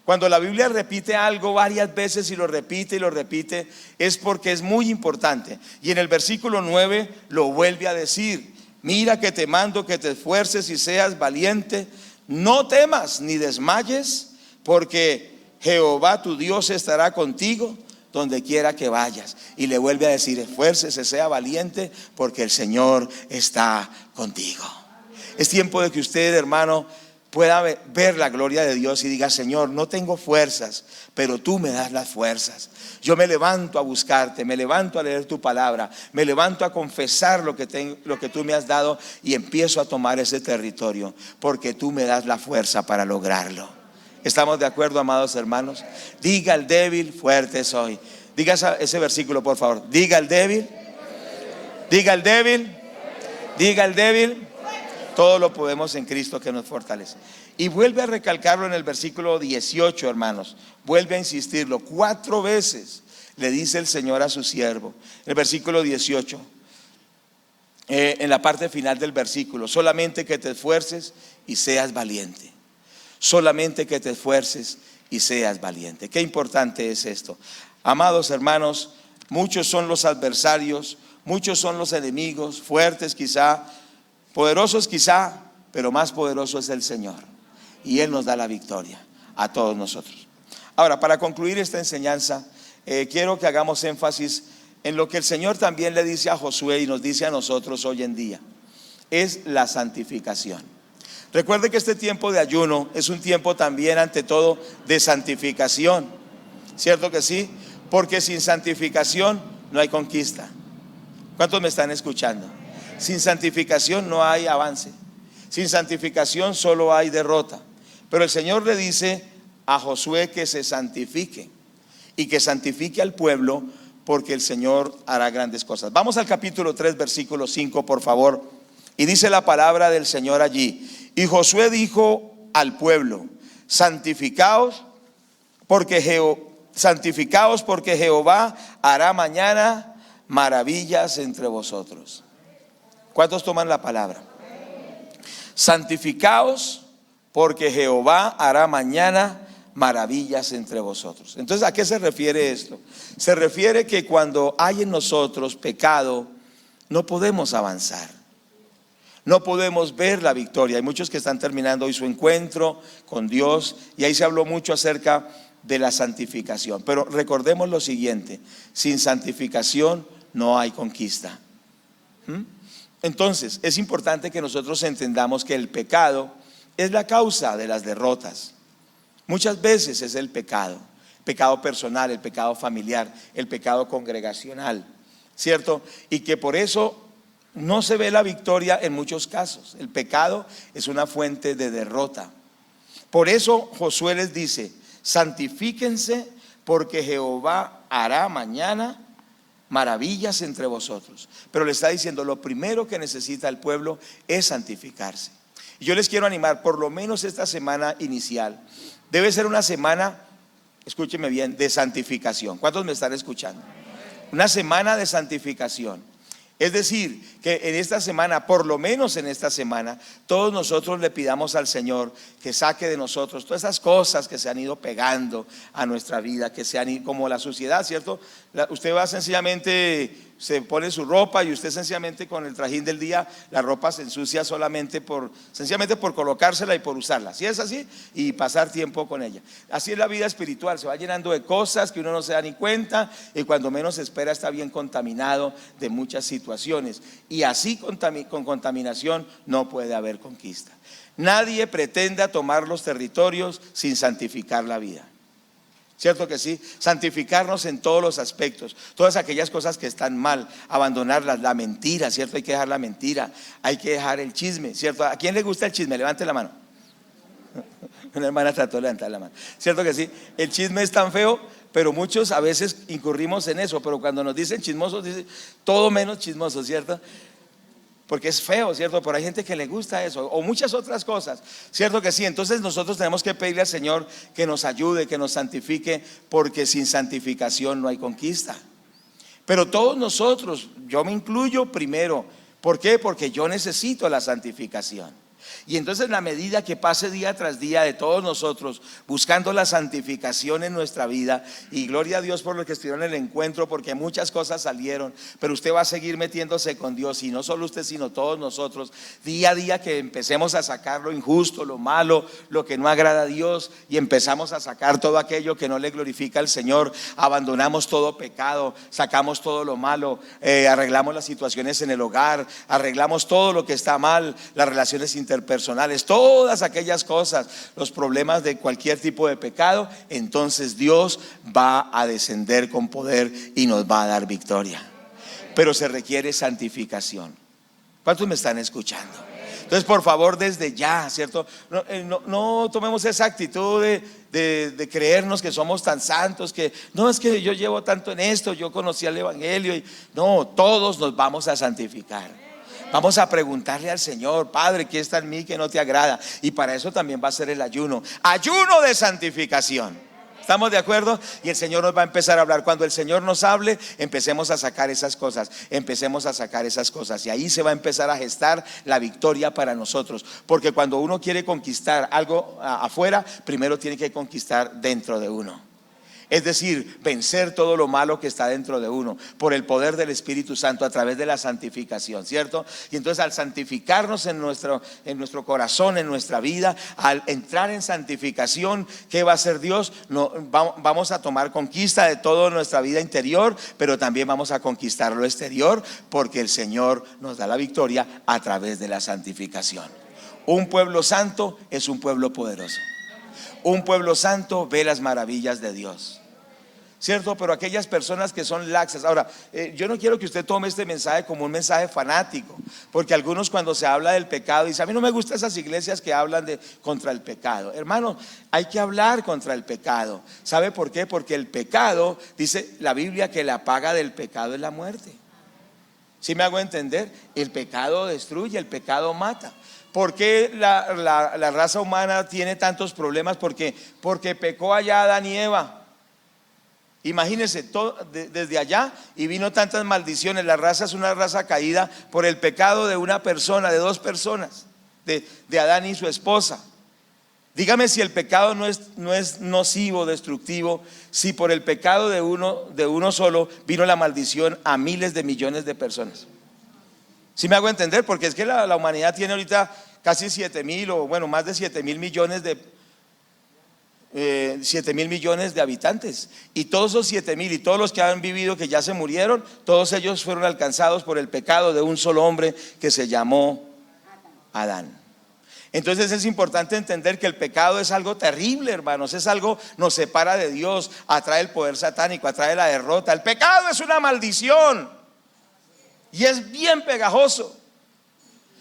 Cuando la Biblia repite algo varias veces y lo repite, es porque es muy importante. Y en el versículo 9 lo vuelve a decir: mira que te mando que te esfuerces y seas valiente, no temas ni desmayes, porque Jehová tu Dios estará contigo donde quiera que vayas. Y le vuelve a decir: esfuércese, sea valiente, porque el Señor está contigo. Es tiempo de que usted, hermano, pueda ver la gloria de Dios y diga: Señor, no tengo fuerzas, pero tú me das las fuerzas. Yo me levanto a buscarte, me levanto a leer tu palabra, me levanto a confesar lo que tú me has dado, y empiezo a tomar ese territorio, porque tú me das la fuerza para lograrlo. ¿Estamos de acuerdo, amados hermanos? Diga el débil, fuerte soy. Diga ese versículo, por favor. Diga el débil, diga el débil, diga el débil. Todo lo podemos en Cristo que nos fortalece. Y vuelve a recalcarlo en el versículo 18, hermanos. Vuelve a insistirlo. 4 veces le dice el Señor a su siervo. En el versículo 18, en la parte final del versículo: solamente que te esfuerces y seas valiente. Solamente que te esfuerces y seas valiente. Qué importante es esto. Amados hermanos, muchos son los adversarios, muchos son los enemigos, fuertes quizá, poderosos quizá, pero más poderoso es el Señor, y Él nos da la victoria a todos nosotros. Ahora, para concluir esta enseñanza, quiero que hagamos énfasis en lo que el Señor también le dice a Josué y nos dice a nosotros hoy en día: es la santificación. Recuerde que este tiempo de ayuno es un tiempo también, ante todo, de santificación. ¿Cierto que sí? Porque sin santificación no hay conquista. ¿Cuántos me están escuchando? Sin santificación no hay avance. Sin santificación solo hay derrota. Pero el Señor le dice a Josué que se santifique y que santifique al pueblo, porque el Señor hará grandes cosas. Vamos al capítulo 3, versículo 5, por favor. Y dice la palabra del Señor allí: y Josué dijo al pueblo: santificaos porque Jehová hará mañana maravillas entre vosotros. ¿Cuántos toman la palabra? Santificaos porque Jehová hará mañana maravillas entre vosotros. Entonces, ¿a qué se refiere esto? Se refiere que cuando hay en nosotros pecado, no podemos avanzar. No podemos ver la victoria. Hay muchos que están terminando hoy su encuentro con Dios, y ahí se habló mucho acerca de la santificación. Pero recordemos lo siguiente: sin santificación no hay conquista. Entonces, es importante que nosotros entendamos que el pecado es la causa de las derrotas. Muchas veces es el pecado personal, el pecado familiar, el pecado congregacional, ¿cierto? Y que por eso no se ve la victoria en muchos casos. El pecado es una fuente de derrota. Por eso Josué les dice: santifíquense, porque Jehová hará mañana maravillas entre vosotros. Pero le está diciendo, lo primero que necesita el pueblo es santificarse. Y yo les quiero animar, por lo menos esta semana inicial debe ser una semana, escúcheme bien, de santificación. ¿Cuántos me están escuchando? Una semana de santificación. Es decir, que en esta semana, por lo menos en esta semana, todos nosotros le pidamos al Señor que saque de nosotros todas esas cosas que se han ido pegando a nuestra vida, que se han ido, como la suciedad, ¿cierto? Usted va sencillamente, se pone su ropa y usted sencillamente con el trajín del día, la ropa se ensucia sencillamente por colocársela y por usarla. ¿Sí es así? Y pasar tiempo con ella. Así es la vida espiritual, se va llenando de cosas que uno no se da ni cuenta, y cuando menos se espera está bien contaminado de muchas situaciones. Y así con contaminación no puede haber conquista. Nadie pretenda tomar los territorios sin santificar la vida. ¿Cierto que sí? Santificarnos en todos los aspectos, todas aquellas cosas que están mal, abandonarlas, la mentira, ¿cierto? Hay que dejar la mentira, hay que dejar el chisme, ¿cierto? ¿A quién le gusta el chisme? Levante la mano. Una hermana trató de levantar la mano. ¿Cierto que sí? El chisme es tan feo, pero muchos a veces incurrimos en eso, pero cuando nos dicen chismosos, dicen todo menos chismosos, ¿cierto? Porque es feo, ¿cierto? Pero hay gente que le gusta eso, o muchas otras cosas, ¿cierto que sí? Entonces nosotros tenemos que pedirle al Señor que nos ayude, que nos santifique, porque sin santificación no hay conquista. Pero todos nosotros, yo me incluyo primero. ¿Por qué? Porque yo necesito la santificación. Y entonces, en la medida que pase día tras día de todos nosotros buscando la santificación en nuestra vida, y gloria a Dios por los que estuvieron en el encuentro, porque muchas cosas salieron, pero usted va a seguir metiéndose con Dios, y no solo usted sino todos nosotros, día a día que empecemos a sacar lo injusto, lo malo, lo que no agrada a Dios, y empezamos a sacar todo aquello que no le glorifica al Señor, abandonamos todo pecado, sacamos todo lo malo, arreglamos las situaciones en el hogar, arreglamos todo lo que está mal, las relaciones interpersonales, todas aquellas cosas, los problemas de cualquier tipo de pecado, entonces Dios va a descender con poder y nos va a dar victoria. Pero se requiere santificación. ¿Cuántos me están escuchando? Entonces, por favor, desde ya, ¿cierto? No tomemos esa actitud de creernos que somos tan santos, que no, es que yo llevo tanto en esto, yo conocí el Evangelio, y no, todos nos vamos a santificar. Vamos a preguntarle al Señor: Padre, ¿qué está en mí que no te agrada? Y para eso también va a ser el ayuno de santificación. ¿Estamos de acuerdo? Y el Señor nos va a empezar a hablar. Cuando el Señor nos hable, empecemos a sacar esas cosas, y ahí se va a empezar a gestar la victoria para nosotros. Porque cuando uno quiere conquistar algo afuera, primero tiene que conquistar dentro de uno. Es decir, vencer todo lo malo que está dentro de uno por el poder del Espíritu Santo a través de la santificación, ¿cierto? Y entonces, al santificarnos en nuestro corazón, en nuestra vida, al entrar en santificación, ¿qué va a hacer Dios? Vamos a tomar conquista de toda nuestra vida interior, pero también vamos a conquistar lo exterior, porque el Señor nos da la victoria a través de la santificación. Un pueblo santo es un pueblo poderoso. Un pueblo santo ve las maravillas de Dios, ¿cierto? Pero aquellas personas que son laxas. Ahora, yo no quiero que usted tome este mensaje como un mensaje fanático, porque algunos, cuando se habla del pecado, dicen: a mí no me gustan esas iglesias que hablan contra el pecado. Hermano, hay que hablar contra el pecado. ¿Sabe por qué? Porque el pecado, dice la Biblia, que la paga del pecado es la muerte. ¿Sí me hago entender? El pecado destruye, el pecado mata. ¿Por qué la raza humana tiene tantos problemas? Porque pecó allá Adán y Eva. Imagínense, desde allá, y vino tantas maldiciones. La raza es una raza caída por el pecado de una persona, de dos personas, de Adán y su esposa. Dígame si el pecado no es nocivo, destructivo, si por el pecado de uno solo vino la maldición a miles de millones de personas. ¿Sí me hago entender? Porque es que la humanidad tiene ahorita casi 7.000, o bueno, más de 7.000 millones de 7.000 millones de habitantes. Y todos esos 7.000 y todos los que han vivido, que ya se murieron, todos ellos fueron alcanzados por el pecado de un solo hombre que se llamó Adán. Entonces es importante entender que el pecado es algo terrible, hermanos. Es algo, nos separa de Dios, atrae el poder satánico, atrae la derrota. El pecado es una maldición y es bien pegajoso.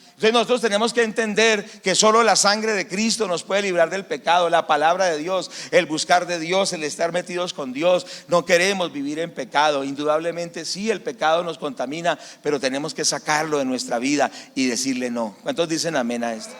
Entonces nosotros tenemos que entender que solo la sangre de Cristo nos puede librar del pecado, la palabra de Dios, el buscar de Dios, el estar metidos con Dios. No queremos vivir en pecado. Indudablemente sí, el pecado nos contamina, pero tenemos que sacarlo de nuestra vida y decirle no. ¿Cuántos dicen amén a esto?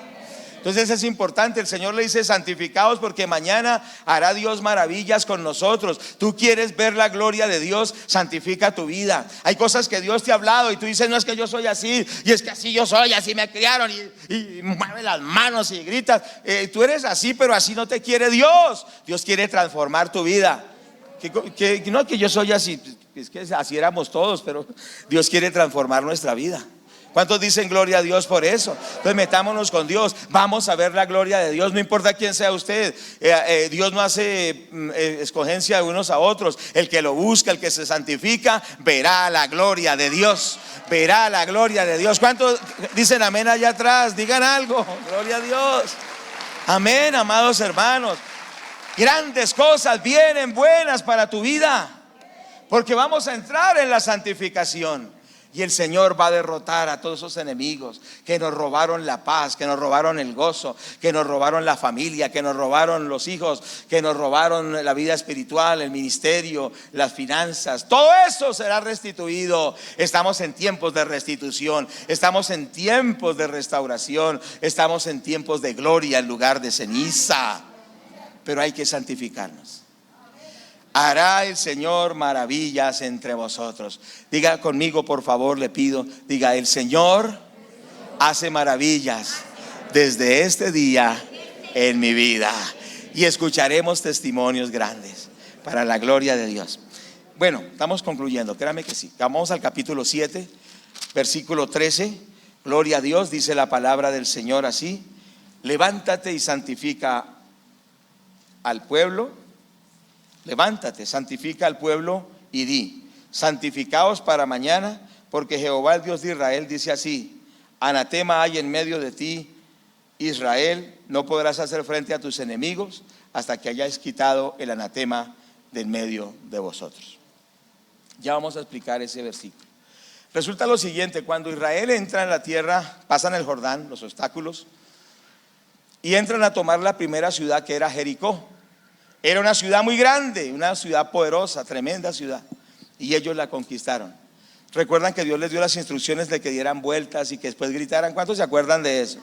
Entonces es importante, el Señor le dice: santificaos, porque mañana hará Dios maravillas con nosotros. Tú quieres ver la gloria de Dios, santifica tu vida. Hay cosas que Dios te ha hablado y tú dices: no, es que yo soy así, y es que así yo soy, así me criaron, y mueve las manos y gritas. Tú eres así, pero así no te quiere Dios. Dios quiere transformar tu vida. No que yo soy así, es que así éramos todos, pero Dios quiere transformar nuestra vida. ¿Cuántos dicen gloria a Dios por eso? Entonces metámonos con Dios, vamos a ver la gloria de Dios. No importa quién sea usted, Dios no hace escogencia de unos a otros. El que lo busca, el que se santifica, verá la gloria de Dios. Verá la gloria de Dios. ¿Cuántos dicen amén allá atrás? Digan algo, gloria a Dios. Amén, amados hermanos. Grandes cosas vienen buenas para tu vida, porque vamos a entrar en la santificación. Y el Señor va a derrotar a todos esos enemigos que nos robaron la paz, que nos robaron el gozo, que nos robaron la familia, que nos robaron los hijos, que nos robaron la vida espiritual, el ministerio, las finanzas. Todo eso será restituido. Estamos en tiempos de restitución, estamos en tiempos de restauración, estamos en tiempos de gloria en lugar de ceniza. Pero hay que santificarnos. Hará el Señor maravillas entre vosotros. Diga conmigo, por favor, le pido. Diga: el Señor hace maravillas desde este día en mi vida. Y escucharemos testimonios grandes para la gloria de Dios. Bueno, estamos concluyendo, créame que sí. Vamos al capítulo 7, versículo 13. Gloria a Dios, dice la palabra del Señor así: levántate y santifica al pueblo. Levántate, santifica al pueblo y di: santificaos para mañana, porque Jehová el Dios de Israel dice así: anatema hay en medio de ti, Israel, no podrás hacer frente a tus enemigos hasta que hayáis quitado el anatema del medio de vosotros. Ya vamos a explicar ese versículo. Resulta lo siguiente: cuando Israel entra en la tierra, pasan el Jordán, los obstáculos, y entran a tomar la primera ciudad, que era Jericó. Era una ciudad muy grande, una ciudad poderosa, tremenda ciudad, y ellos la conquistaron. Recuerdan que Dios les dio las instrucciones de que dieran vueltas y que después gritaran. ¿Cuántos se acuerdan de eso?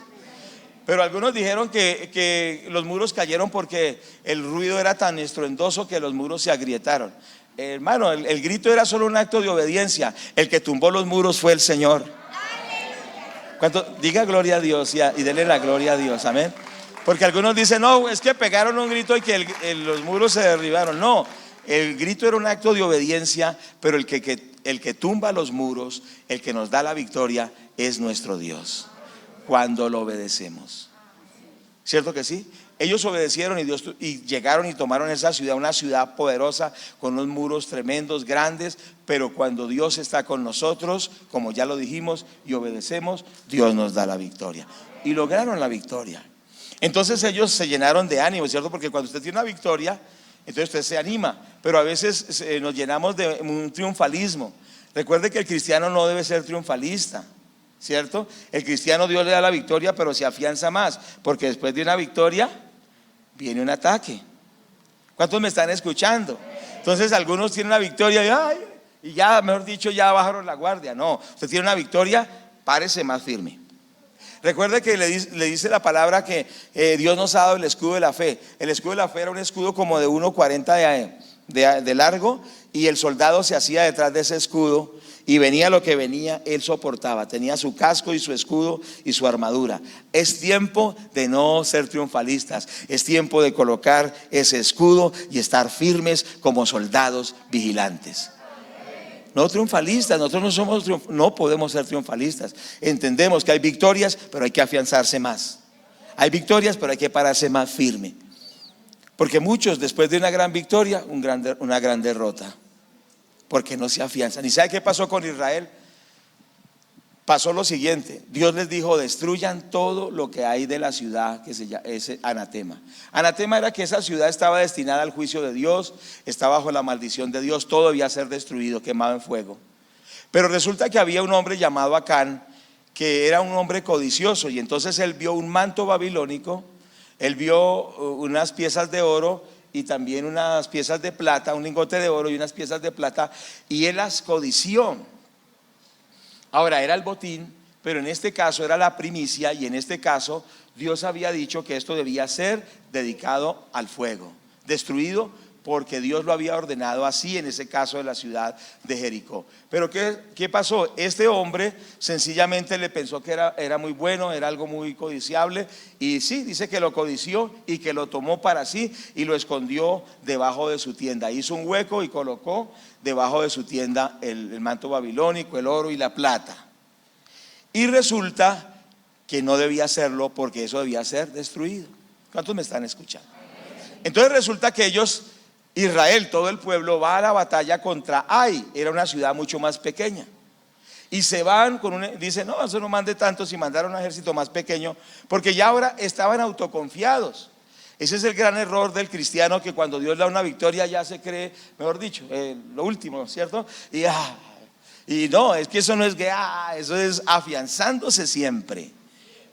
Pero algunos dijeron que los muros cayeron porque el ruido era tan estruendoso que los muros se agrietaron. Hermano, el grito era solo un acto de obediencia. El que tumbó los muros fue el Señor. Diga gloria a Dios y denle la gloria a Dios, amén. Porque algunos dicen: no, es que pegaron un grito y que los muros se derribaron. No, el grito era un acto de obediencia, pero el que tumba los muros, el que nos da la victoria, es nuestro Dios, cuando lo obedecemos. ¿Cierto que sí? Ellos obedecieron y llegaron y tomaron esa ciudad, una ciudad poderosa con unos muros tremendos, grandes. Pero cuando Dios está con nosotros, como ya lo dijimos, y obedecemos, Dios nos da la victoria. Y lograron la victoria. Entonces ellos se llenaron de ánimo, ¿cierto? Porque cuando usted tiene una victoria, entonces usted se anima. Pero a veces nos llenamos de un triunfalismo. Recuerde que el cristiano no debe ser triunfalista, ¿cierto? El cristiano, Dios le da la victoria, pero se afianza más, porque después de una victoria viene un ataque. ¿Cuántos me están escuchando? Entonces algunos tienen una victoria y ya, mejor dicho, ya bajaron la guardia. No, usted tiene una victoria, párese más firme. Recuerde que le dice la palabra que Dios nos ha dado el escudo de la fe. El escudo de la fe era un escudo como de 1,40 de largo, y el soldado se hacía detrás de ese escudo, y venía lo que venía, él soportaba. Tenía su casco y su escudo y su armadura. Es tiempo de no ser triunfalistas. Es tiempo de colocar ese escudo y estar firmes como soldados vigilantes. No triunfalistas, nosotros no podemos ser triunfalistas. Entendemos que hay victorias, pero hay que afianzarse más. Hay victorias, pero hay que pararse más firme. Porque muchos, después de una gran victoria, una gran derrota, porque no se afianzan. ¿Y sabe qué pasó con Israel? pasó lo siguiente. Dios les dijo: destruyan todo lo que hay de la ciudad, que se llama ese anatema. Anatema era que esa ciudad estaba destinada al juicio de Dios, estaba bajo la maldición de Dios, todo debía ser destruido, quemado en fuego. Pero resulta que había un hombre llamado Acán, que era un hombre codicioso, y entonces él vio un manto babilónico, él vio unas piezas de oro y también unas piezas de plata, un lingote de oro y unas piezas de plata, y él las codició. Ahora era el botín, pero en este caso era la primicia, y en este caso Dios había dicho que esto debía ser dedicado al fuego, destruido, porque Dios lo había ordenado así en ese caso de la ciudad de Jericó. Pero ¿qué pasó? Este hombre sencillamente le pensó que era muy bueno, era algo muy codiciable, y sí, dice que lo codició y que lo tomó para sí y lo escondió debajo de su tienda. Hizo un hueco y colocó debajo de su tienda el manto babilónico, el oro y la plata. Y resulta que no debía hacerlo, porque eso debía ser destruido. ¿Cuántos me están escuchando? Entonces resulta que Israel, todo el pueblo, va a la batalla contra Ai. Era una ciudad mucho más pequeña, y se van dicen: no, eso no mande tanto, si mandaron un ejército más pequeño, porque ya ahora estaban autoconfiados. Ese es el gran error del cristiano, que cuando Dios le da una victoria ya se cree, mejor dicho, lo último, ¿cierto? Y no, es que eso no es que eso es afianzándose siempre.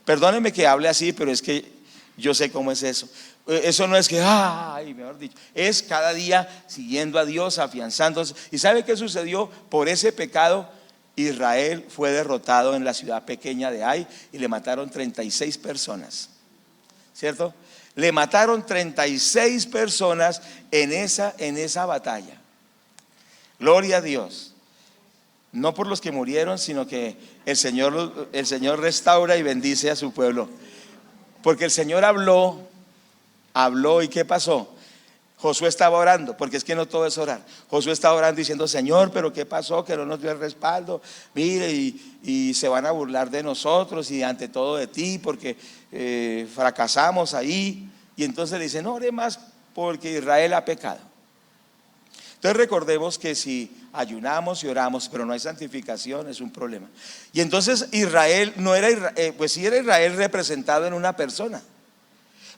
Perdónenme que hable así, pero es que yo sé cómo es eso. Eso no es que, mejor dicho, es cada día siguiendo a Dios, afianzándose. ¿Y sabe qué sucedió? Por ese pecado Israel fue derrotado en la ciudad pequeña de Ai, y le mataron 36 personas, ¿cierto? Le mataron 36 personas en esa batalla. Gloria a Dios. No por los que murieron, sino que el Señor restaura y bendice a su pueblo. Porque el Señor habló, ¿y qué pasó? Josué estaba orando, porque es que no todo es orar. Josué estaba orando diciendo: Señor, pero ¿qué pasó? Que no nos dio el respaldo. Mire, y se van a burlar de nosotros y ante todo de ti, porque fracasamos ahí. Y entonces le dice: no ore más, porque Israel ha pecado. Entonces recordemos que si ayunamos y oramos, pero no hay santificación, es un problema. Y entonces Israel no era, pues sí era Israel representado en una persona.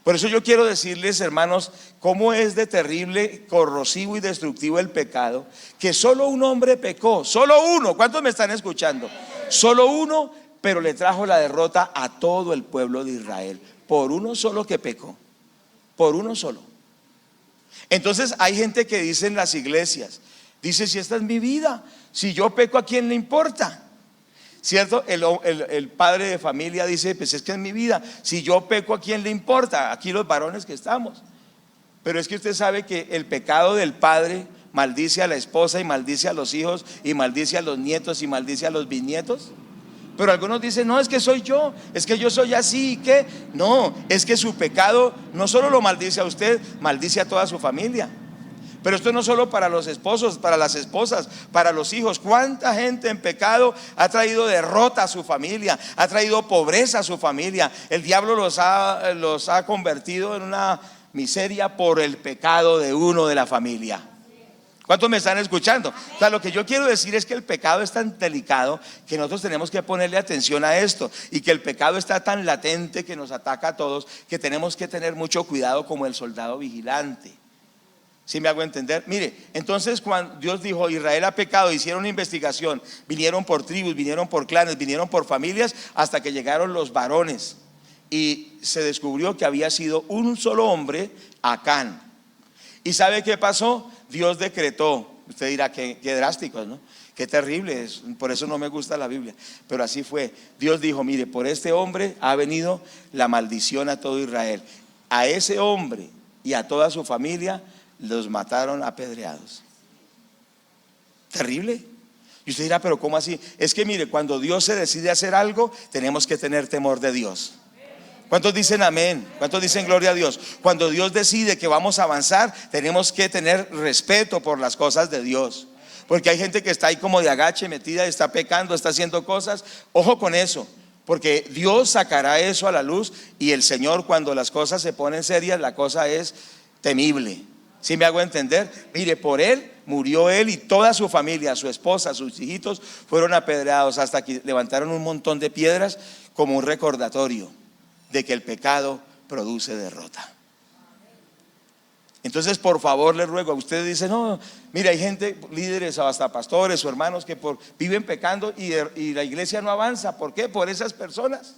Por eso yo quiero decirles, hermanos, cómo es de terrible, corrosivo y destructivo el pecado, que solo un hombre pecó, solo uno. ¿Cuántos me están escuchando? Solo uno, pero le trajo la derrota a todo el pueblo de Israel, por uno solo que pecó, por uno solo. Entonces hay gente que dice en las iglesias, dice: si esta es mi vida, si yo peco, ¿a quién le importa? ¿Cierto? El padre de familia dice: pues es que es mi vida, si yo peco, ¿a quién le importa? Aquí los varones que estamos. Pero es que usted sabe que el pecado del padre maldice a la esposa, y maldice a los hijos, y maldice a los nietos, y maldice a los bisnietos. Pero algunos dicen: no, es que soy yo, es que yo soy así, ¿y qué? No, es que su pecado no solo lo maldice a usted, maldice a toda su familia. Pero esto no solo para los esposos, para las esposas, para los hijos. ¿Cuánta gente en pecado ha traído derrota a su familia, ha traído pobreza a su familia? El diablo los ha convertido en una miseria por el pecado de uno de la familia. ¿Cuántos me están escuchando? O sea, lo que yo quiero decir es que el pecado es tan delicado que nosotros tenemos que ponerle atención a esto, y que el pecado está tan latente que nos ataca a todos, que tenemos que tener mucho cuidado como el soldado vigilante. ¿Sí me hago entender? Mire, entonces cuando Dios dijo: Israel ha pecado, hicieron una investigación, vinieron por tribus, vinieron por clanes, vinieron por familias, hasta que llegaron los varones, y se descubrió que había sido un solo hombre, Acán. ¿Y sabe qué pasó? Dios decretó. Usted dirá: qué drástico, ¿no? Qué terrible es, por eso no me gusta la Biblia. Pero así fue. Dios dijo: mire, por este hombre ha venido la maldición a todo Israel. A ese hombre y a toda su familia los mataron apedreados. Terrible. Y usted dirá: pero ¿cómo así? Es que mire, cuando Dios se decide hacer algo, tenemos que tener temor de Dios. ¿Cuántos dicen amén? ¿Cuántos dicen gloria a Dios? Cuando Dios decide que vamos a avanzar, tenemos que tener respeto por las cosas de Dios. Porque hay gente que está ahí como de agache, metida, está pecando, está haciendo cosas. Ojo con eso, porque Dios sacará eso a la luz, y el Señor, cuando las cosas se ponen serias, la cosa es temible. ¿Sí me hago entender? Mire, por él murió él y toda su familia, su esposa, sus hijitos fueron apedreados hasta que levantaron un montón de piedras como un recordatorio de que el pecado produce derrota. Entonces, por favor, les ruego, a ustedes dicen, no, mira, hay gente, líderes o hasta pastores o hermanos que viven pecando y la iglesia no avanza. ¿Por qué? Por esas personas.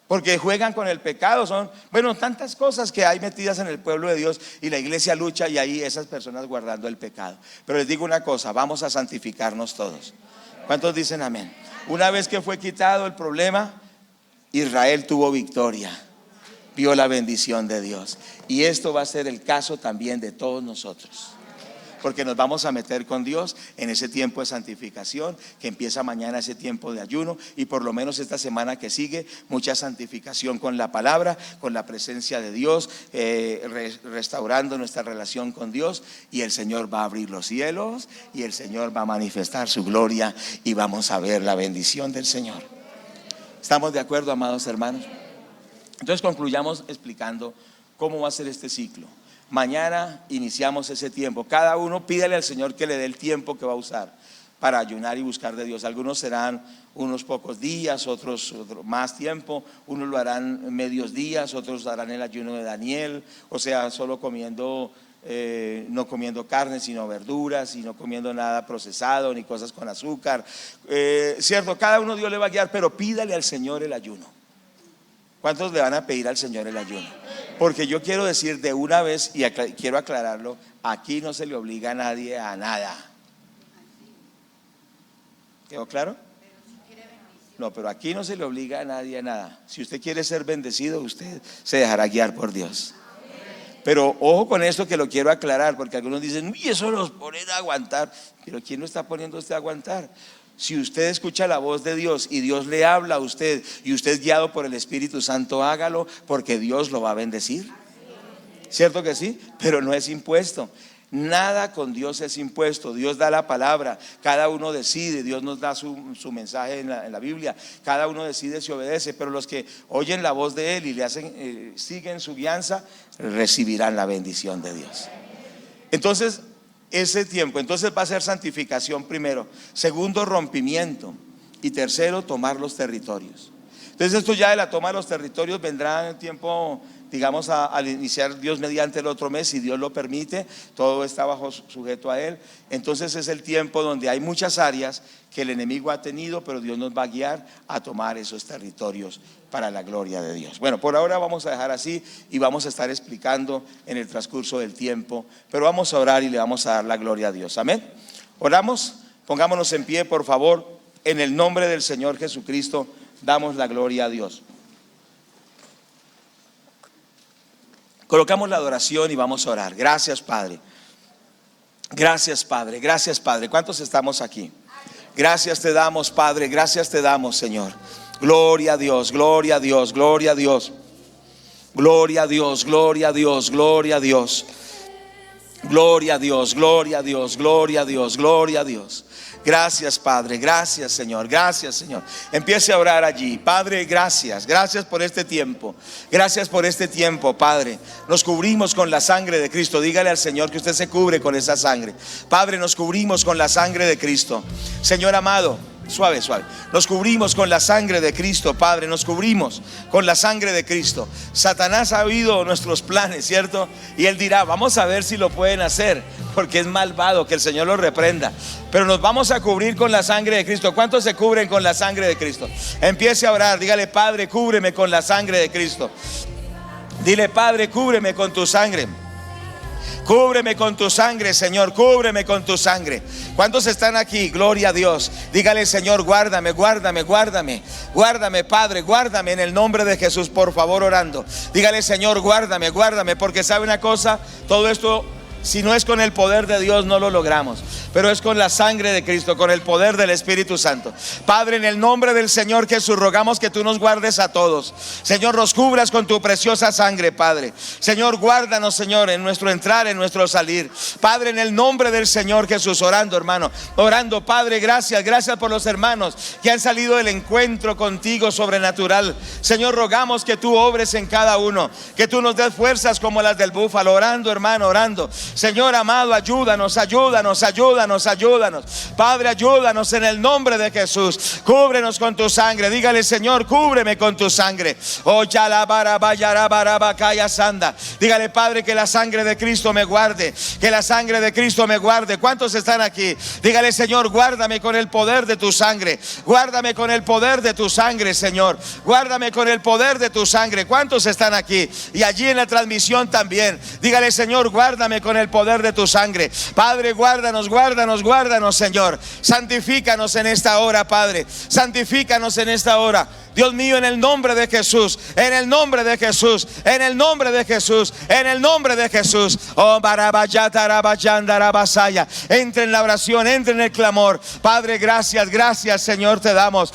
Porque juegan con el pecado, son, bueno, tantas cosas que hay metidas en el pueblo de Dios y la iglesia lucha y ahí esas personas guardando el pecado. Pero les digo una cosa, vamos a santificarnos todos. ¿Cuántos dicen amén? Una vez que fue quitado el problema, Israel tuvo victoria, vio la bendición de Dios. Y esto va a ser el caso también de todos nosotros. Porque nos vamos a meter con Dios en ese tiempo de santificación que empieza mañana, ese tiempo de ayuno, y por lo menos esta semana que sigue, mucha santificación con la palabra, con la presencia de Dios, restaurando nuestra relación con Dios, y el Señor va a abrir los cielos y el Señor va a manifestar su gloria y vamos a ver la bendición del Señor. ¿Estamos de acuerdo, amados hermanos? Entonces concluyamos explicando cómo va a ser este ciclo. Mañana iniciamos ese tiempo. Cada uno pídale al Señor que le dé el tiempo que va a usar para ayunar y buscar de Dios. Algunos serán unos pocos días, otros más tiempo. Unos lo harán medios días, otros harán el ayuno de Daniel, o sea, solo comiendo, no comiendo carne, sino verduras, y no comiendo nada procesado ni cosas con azúcar. Cierto, cada uno Dios le va a guiar, pero pídale al Señor el ayuno. ¿Cuántos le van a pedir al Señor el ayuno? Porque yo quiero decir de una vez, y quiero aclararlo, aquí no se le obliga a nadie a nada. ¿Quedó claro? No, pero aquí no se le obliga a nadie a nada. Si usted quiere ser bendecido, usted se dejará guiar por Dios. Pero ojo con esto, que lo quiero aclarar, porque algunos dicen, uy, eso los ponen a aguantar. Pero ¿quién lo está poniendo usted a aguantar? Si usted escucha la voz de Dios y Dios le habla a usted y usted es guiado por el Espíritu Santo, hágalo, porque Dios lo va a bendecir. ¿Cierto que sí? Pero no es impuesto. Nada con Dios es impuesto. Dios da la palabra, cada uno decide. Dios nos da su mensaje en la Biblia. Cada uno decide si obedece, pero los que oyen la voz de Él y le hacen, siguen su guianza, recibirán la bendición de Dios. Entonces, ese tiempo, entonces va a ser santificación primero, segundo rompimiento, y tercero tomar los territorios. Entonces esto ya de la toma de los territorios vendrá en el tiempo, digamos, al iniciar Dios mediante el otro mes, si Dios lo permite. Todo está sujeto a Él. Entonces es el tiempo donde hay muchas áreas que el enemigo ha tenido, pero Dios nos va a guiar a tomar esos territorios para la gloria de Dios. Bueno, por ahora vamos a dejar así y vamos a estar explicando en el transcurso del tiempo, pero vamos a orar y le vamos a dar la gloria a Dios. Amén. Oramos, pongámonos en pie, por favor. En el nombre del Señor Jesucristo damos la gloria a Dios. Colocamos la adoración y vamos a orar. Gracias, Padre. Gracias, Padre. Gracias, Padre. ¿Cuántos estamos aquí? Gracias te damos, Padre. Gracias te damos, Señor. Gloria a Dios, gloria a Dios, gloria a Dios. Gloria a Dios, gloria a Dios, gloria a Dios. Gloria a Dios, gloria a Dios, gloria a Dios, gloria a Dios. Gracias, Padre, gracias, Señor, gracias, Señor. Empiece a orar allí. Padre, gracias, gracias por este tiempo. Gracias por este tiempo, Padre. Nos cubrimos con la sangre de Cristo. Dígale al Señor que usted se cubre con esa sangre. Padre, nos cubrimos con la sangre de Cristo. Señor amado, suave, suave. Nos cubrimos con la sangre de Cristo, Padre. Nos cubrimos con la sangre de Cristo. Satanás ha oído nuestros planes, ¿cierto? Y él dirá, vamos a ver si lo pueden hacer, porque es malvado, que el Señor lo reprenda. Pero nos vamos a cubrir con la sangre de Cristo. ¿Cuántos se cubren con la sangre de Cristo? Empiece a orar, dígale, Padre, cúbreme con la sangre de Cristo. Dile, Padre, cúbreme con tu sangre. Cúbreme con tu sangre, Señor, cúbreme con tu sangre. ¿Cuántos están aquí? Gloria a Dios. Dígale, Señor, guárdame, guárdame, guárdame. Guárdame, Padre, guárdame en el nombre de Jesús, por favor, orando. Dígale, Señor, guárdame, guárdame, porque sabe una cosa, todo esto, si no es con el poder de Dios, no lo logramos. pero es con la sangre de Cristo, con el poder del Espíritu Santo. Padre, en el nombre del Señor Jesús, rogamos que tú nos guardes a todos. Señor, nos cubras con tu preciosa sangre, Padre. Señor, guárdanos, Señor, en nuestro entrar, en nuestro salir. Padre, en el nombre del Señor Jesús, orando, hermano, orando, Padre, gracias por los hermanos que han salido del encuentro contigo sobrenatural. Señor, rogamos que tú obres en cada uno, que tú nos des fuerzas como las del búfalo. Orando, hermano, orando. Señor amado, ayúdanos. Padre, ayúdanos en el nombre de Jesús. Cúbrenos con tu sangre. Dígale: Señor, cúbreme con tu sangre. Oh, sanda. Dígale: Padre, que la sangre de Cristo me guarde. Que la sangre de Cristo me guarde. ¿Cuántos están aquí? Dígale: Señor, guárdame con el poder de tu sangre. Guárdame con el poder de tu sangre, Señor. Guárdame con el poder de tu sangre. ¿Cuántos están aquí? Y allí en la transmisión también. Dígale: Señor, guárdame con el poder de tu sangre. Padre, guárdanos, Señor. Santifícanos en esta hora, Padre. Santifícanos en esta hora. Dios mío, en el nombre de Jesús, en el nombre de Jesús, en el nombre de Jesús, en el nombre de Jesús. Oh, entre en la oración, entre en el clamor. Padre, gracias, Señor, te damos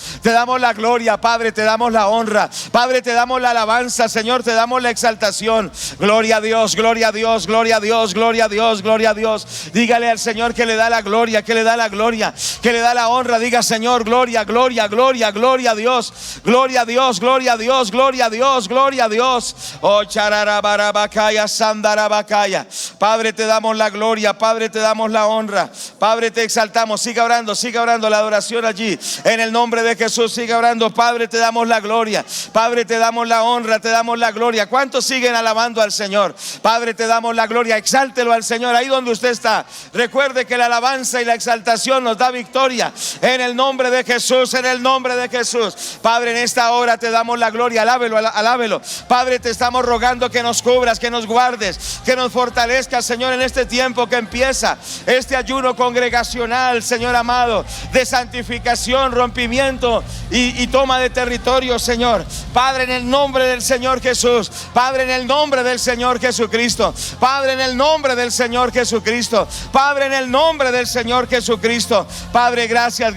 la gloria, Padre, te damos la honra, Padre, te damos la alabanza, Señor, te damos la exaltación. Gloria a Dios, gloria a Dios, gloria a Dios, gloria a Dios, gloria a Dios. Dígale al Señor que le da la gloria, que le da la gloria, que le da la honra. Diga: Señor, gloria, gloria, gloria, gloria a Dios. Gloria a Dios, gloria a Dios, gloria a Dios, gloria a Dios. Oh, chararabarabacaya, sandarabacaya. Padre, te damos la gloria, Padre, te damos la honra, Padre, te exaltamos. Siga orando la adoración allí. En el nombre de Jesús, siga orando. Padre, te damos la gloria, Padre, te damos la honra, te damos la gloria. ¿Cuántos siguen alabando al Señor? Padre, te damos la gloria. Exáltelo al Señor ahí donde usted está. Recuerde que la alabanza y la exaltación nos da victoria. En el nombre de Jesús, en el nombre de Jesús. Padre, en esta hora te damos la gloria. Alábelo. Padre, te estamos rogando que nos cubras, que nos guardes, que nos fortalezcas, Señor, en este tiempo que empieza este ayuno congregacional, Señor amado, de santificación, rompimiento y toma de territorio, Señor. Padre, en el nombre del Señor Jesús. Padre, en el nombre del Señor Jesucristo. Padre, en el nombre del Señor Jesucristo. Padre, en el nombre del Señor Jesucristo. Padre, gracias.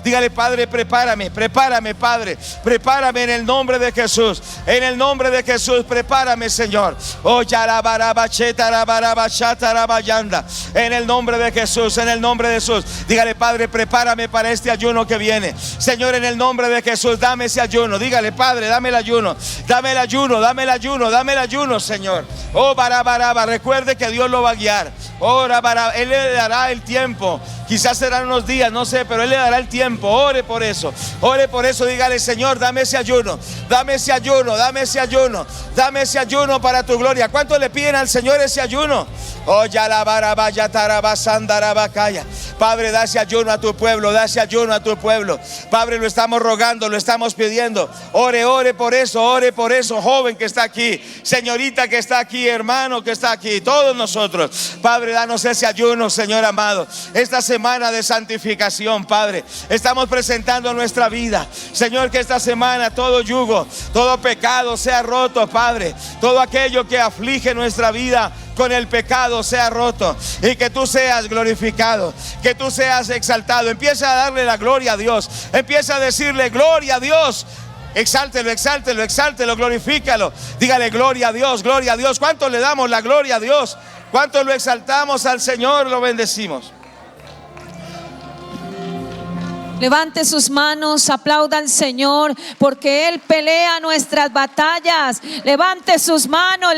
Dígale: Padre, prepárame, Padre, prepárame en el nombre de Jesús. En el nombre de Jesús, prepárame, Señor. Oh, en el nombre de Jesús, en el nombre de Jesús. Dígale: Padre, prepárame para este ayuno que viene. Señor, en el nombre de Jesús, dame ese ayuno. Dígale: Padre, dame el ayuno, Señor. Oh, recuerde que Dios lo va a guiar. Él le dará el tiempo. Quizás serán unos días, no sé, pero Él le dará el tiempo. Ore por eso. Dígale: Señor, dame ese ayuno para tu gloria. ¿Cuánto le piden al Señor ese ayuno? Oh, ya la barabaya tarabasandarabacaya. Padre, da ese ayuno a tu pueblo, Padre, lo estamos rogando, lo estamos pidiendo. Ore por eso, joven que está aquí, señorita que está aquí, hermano que está aquí, todos nosotros. Padre, danos ese ayuno, Señor amado. Esta semana de santificación, Padre, estamos presentando nuestra vida. Señor, que esta semana todo yugo, todo pecado sea roto, Padre. Todo aquello que aflige nuestra vida con el pecado sea roto, y que tú seas glorificado, que tú seas exaltado. Empieza a darle la gloria a Dios. Empieza a decirle: gloria a Dios. Exáltelo, glorifícalo. Dígale: gloria a Dios, gloria a Dios. ¿Cuánto le damos la gloria a Dios? ¿Cuánto lo exaltamos al Señor? Lo bendecimos. Levante sus manos, aplauda al Señor, porque Él pelea nuestras batallas. Levante sus manos,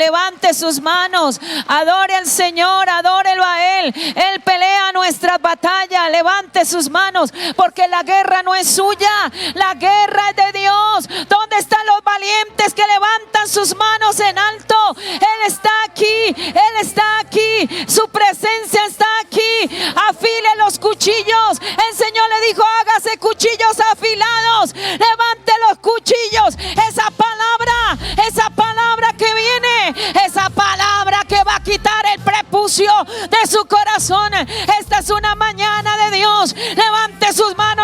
adore al Señor, adórelo a Él. Él pelea nuestras batallas. Levante sus manos, porque la guerra no es suya, la guerra es de Dios. ¿Dónde están los valientes que levantan sus manos en alto? Él está aquí, su presencia está aquí. Afile los cuchillos. El Señor le dijo: hágase cuchillos afilados. Levante los cuchillos. Esa palabra que viene, esa palabra que va a quitar el prepucio de su corazón. Esta es una mañana de Dios. Levante sus manos